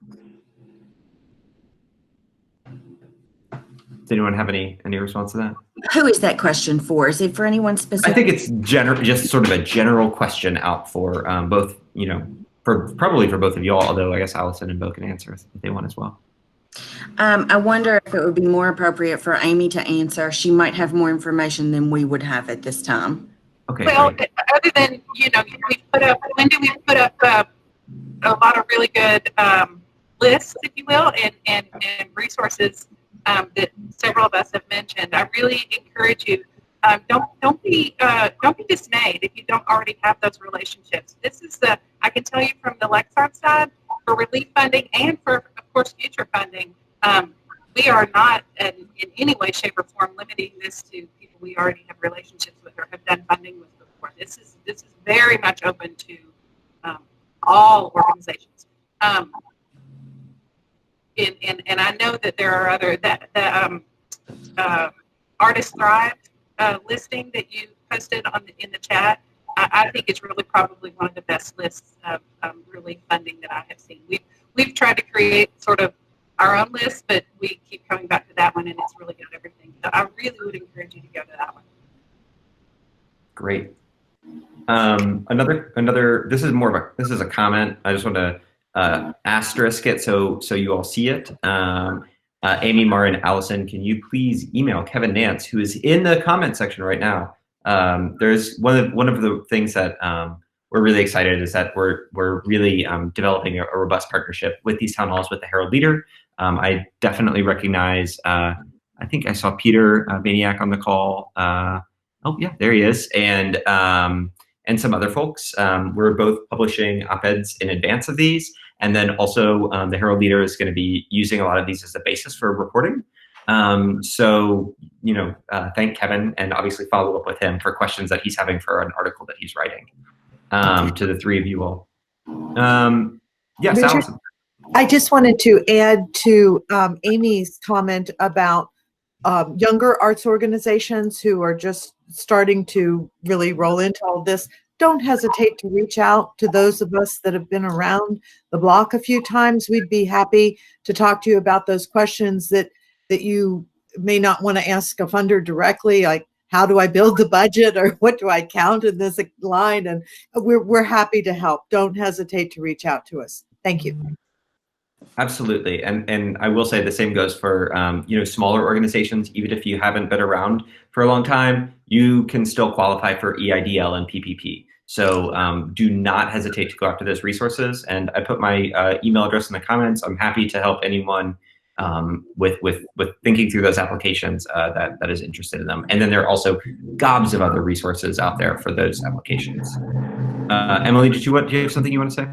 Does anyone have any response to that?
Who is that question for? Is it for anyone specific?
I think it's just sort of a general question out for both, probably for both of y'all, although I guess Allison and Bo can answer if they want as well.
I wonder if it would be more appropriate for Ame to answer. She might have more information than we would have at this time.
Okay.
Well,
great.
other than, we've put up a lot of really good lists, if you will, and resources that several of us have mentioned. I really encourage you, don't be dismayed if you don't already have those relationships. This is I can tell you from the LexArts side, for relief funding and for, of course, future funding, we are not in any way, shape, or form limiting this to people we already have relationships with or have done funding with before. This is very much open to all organizations. and I know that there are other Artist Thrive listing that you posted in the chat. I think it's really probably one of the best lists of really funding that I have seen. We've tried to create sort of our own list, but we keep coming back to that one, and it's really got everything. So I really would encourage you to go to that one.
Great. Another. This is a comment. I just want to asterisk it so you all see it. Amy, Mara, and Allison, can you please email Kevin Nance, who is in the comment section right now? There's one of the things that we're really excited is that we're really developing a robust partnership with these town halls with the Herald Leader. I definitely recognize. I think I saw Peter Maniac on the call. Oh yeah, there he is, and some other folks. We're both publishing op-eds in advance of these. And then also the Herald Leader is going to be using a lot of these as a basis for reporting. So, thank Kevin and obviously follow up with him for questions that he's having for an article that he's writing to the three of you all. Yes,
Richard,
Allison.
I just wanted to add to Amy's comment about younger arts organizations who are just starting to really roll into all this. Don't hesitate to reach out to those of us that have been around the block a few times. We'd be happy to talk to you about those questions that you may not want to ask a funder directly, like how do I build the budget or what do I count in this line? And we're happy to help. Don't hesitate to reach out to us. Thank you.
Absolutely, and I will say the same goes for smaller organizations. Even if you haven't been around for a long time, you can still qualify for EIDL and PPP. So do not hesitate to go after those resources. And I put my email address in the comments. I'm happy to help anyone with thinking through those applications that is interested in them. And then there are also gobs of other resources out there for those applications. Emily, do you have something you want to say?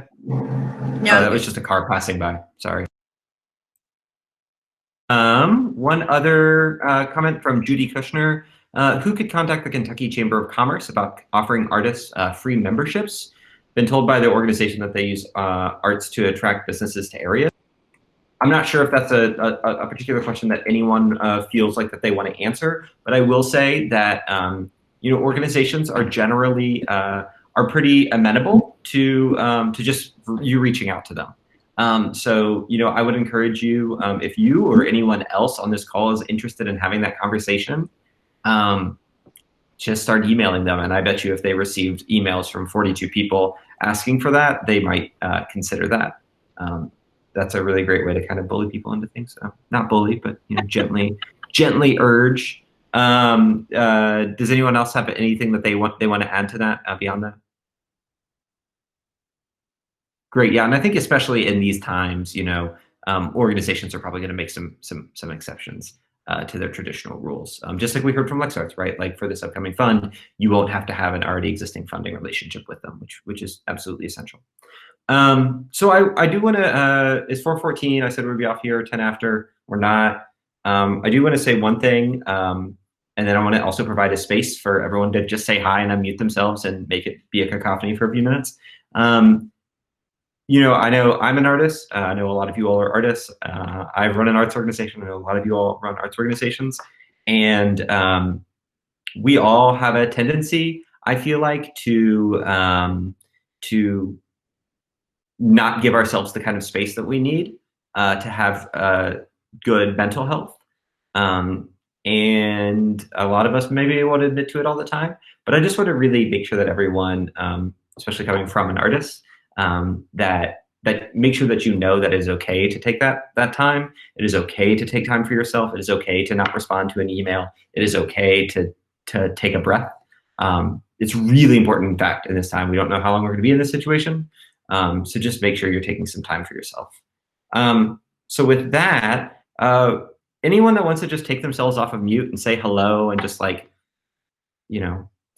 No,
that was just a car passing by. Sorry. One other comment from Judy Kushner. Who could contact the Kentucky Chamber of Commerce about offering artists free memberships? Been told by the organization that they use arts to attract businesses to areas. I'm not sure if that's a particular question that anyone feels like that they want to answer, but I will say that organizations are generally are pretty amenable to just you reaching out to them. So I would encourage you, if you or anyone else on this call is interested in having that conversation, just start emailing them. And I bet you if they received emails from 42 people asking for that, they might consider that. That's a really great way to kind of bully people into things. So not bully, but gently urge. Does anyone else have anything that they want to add to that beyond that? Great, yeah, and I think especially in these times, organizations are probably going to make some exceptions to their traditional rules. Just like we heard from LexArts, right? Like for this upcoming fund, you won't have to have an already existing funding relationship with them, which is absolutely essential. So I do want to, it's 4:14. I said we'd be off here 10 after. We're not. I do want to say one thing, and then I want to also provide a space for everyone to just say hi and unmute themselves and make it be a cacophony for a few minutes. I know I'm an artist. I know a lot of you all are artists. I've run an arts organization. I know a lot of you all run arts organizations. And we all have a tendency, I feel like, to not give ourselves the kind of space that we need to have good mental health. And a lot of us maybe won't admit to it all the time. But I just want to really make sure that everyone, especially coming from an artist, that make sure that that it is okay to take that time. It is okay to take time for yourself. It is okay to not respond to an email. It is okay to take a breath. It's really important, in fact, in this time. We don't know how long we're going to be in this situation. So just make sure you're taking some time for yourself. So with that, anyone that wants to just take themselves off of mute and say hello and just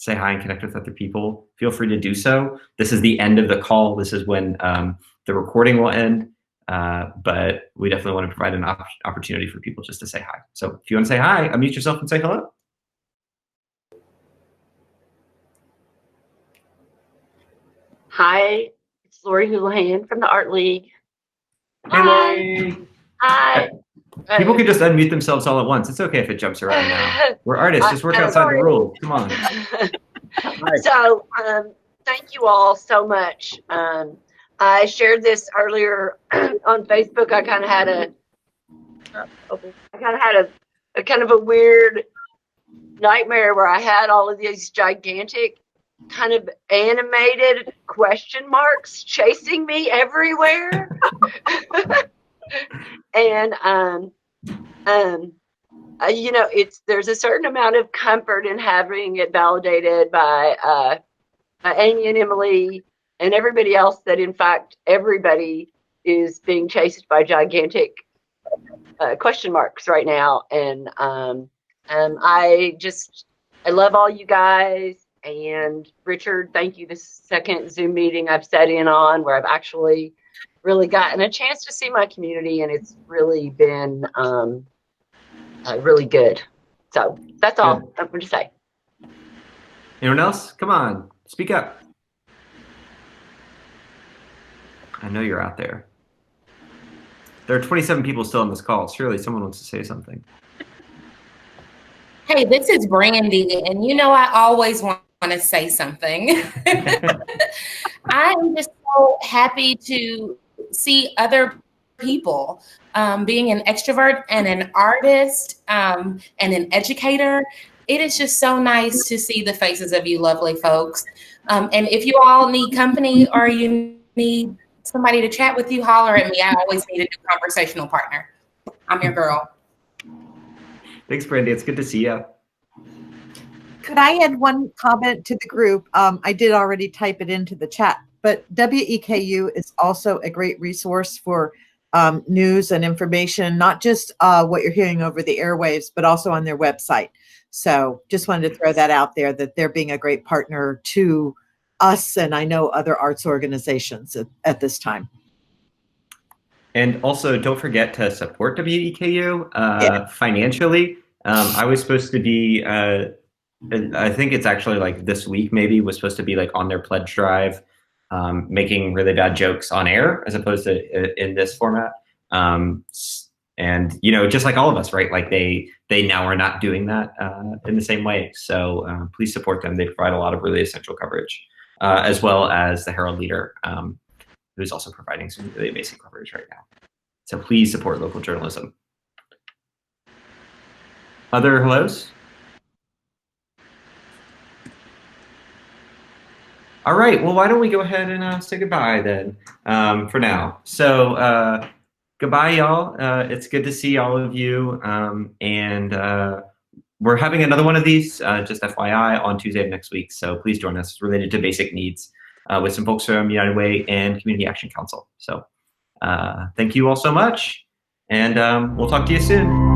say hi and connect with other people, feel free to do so. This is the end of the call. This is when the recording will end, but we definitely want to provide an opportunity for people just to say hi. So if you want to say hi, unmute yourself and say hello.
Hi, it's Lori Houlihan from the Art League.
Hey, Lori.
I,
People can just unmute themselves all at once. It's okay if it jumps around now. We're artists. Just work outside the rules. Come on.
So, thank you all so much. I shared this earlier on Facebook. I kind of had a kind of a weird nightmare where I had all of these gigantic kind of animated question marks chasing me everywhere. And you know, there's a certain amount of comfort in having it validated by Amy and Emily and everybody else that in fact everybody is being chased by gigantic question marks right now. And I love all you guys. And Richard, thank you. This second Zoom meeting I've sat in on where I've actually really gotten a chance to see my community, and it's really been really good. So that's all I'm going to say.
Anyone else? Come on, speak up. I know you're out there. There are 27 people still on this call. Surely someone wants to say something.
Hey, this is Brandy, and you know I always want to say something. I am just so happy to see other people being an extrovert and an artist and an educator. It is just so nice to see the faces of you lovely folks. And if you all need company or you need somebody to chat with you, holler at me. I always need a new conversational partner. I'm your girl.
Thanks, Brandy. It's good to see you.
Could I add one comment to the group? I did already type it into the chat, but WEKU is also a great resource for news and information, not just what you're hearing over the airwaves, but also on their website. So just wanted to throw that out there, that they're being a great partner to us and I know other arts organizations at this time.
And also, don't forget to support WEKU financially. I was supposed to be, I think it's actually like this week maybe, was supposed to be like on their pledge drive, making really bad jokes on air as opposed to in this format. And, you know, just like all of us, right? Like they now are not doing that in the same way. So please support them. They provide a lot of really essential coverage, as well as the Herald Leader, who's also providing some really amazing coverage right now. So please support local journalism. Other hellos? All right, well, why don't we go ahead and say goodbye then for now. So goodbye, y'all. It's good to see all of you. And we're having another one of these, just FYI, on Tuesday of next week. So please join us, related to basic needs, with some folks from United Way and Community Action Council. So thank you all so much, and we'll talk to you soon.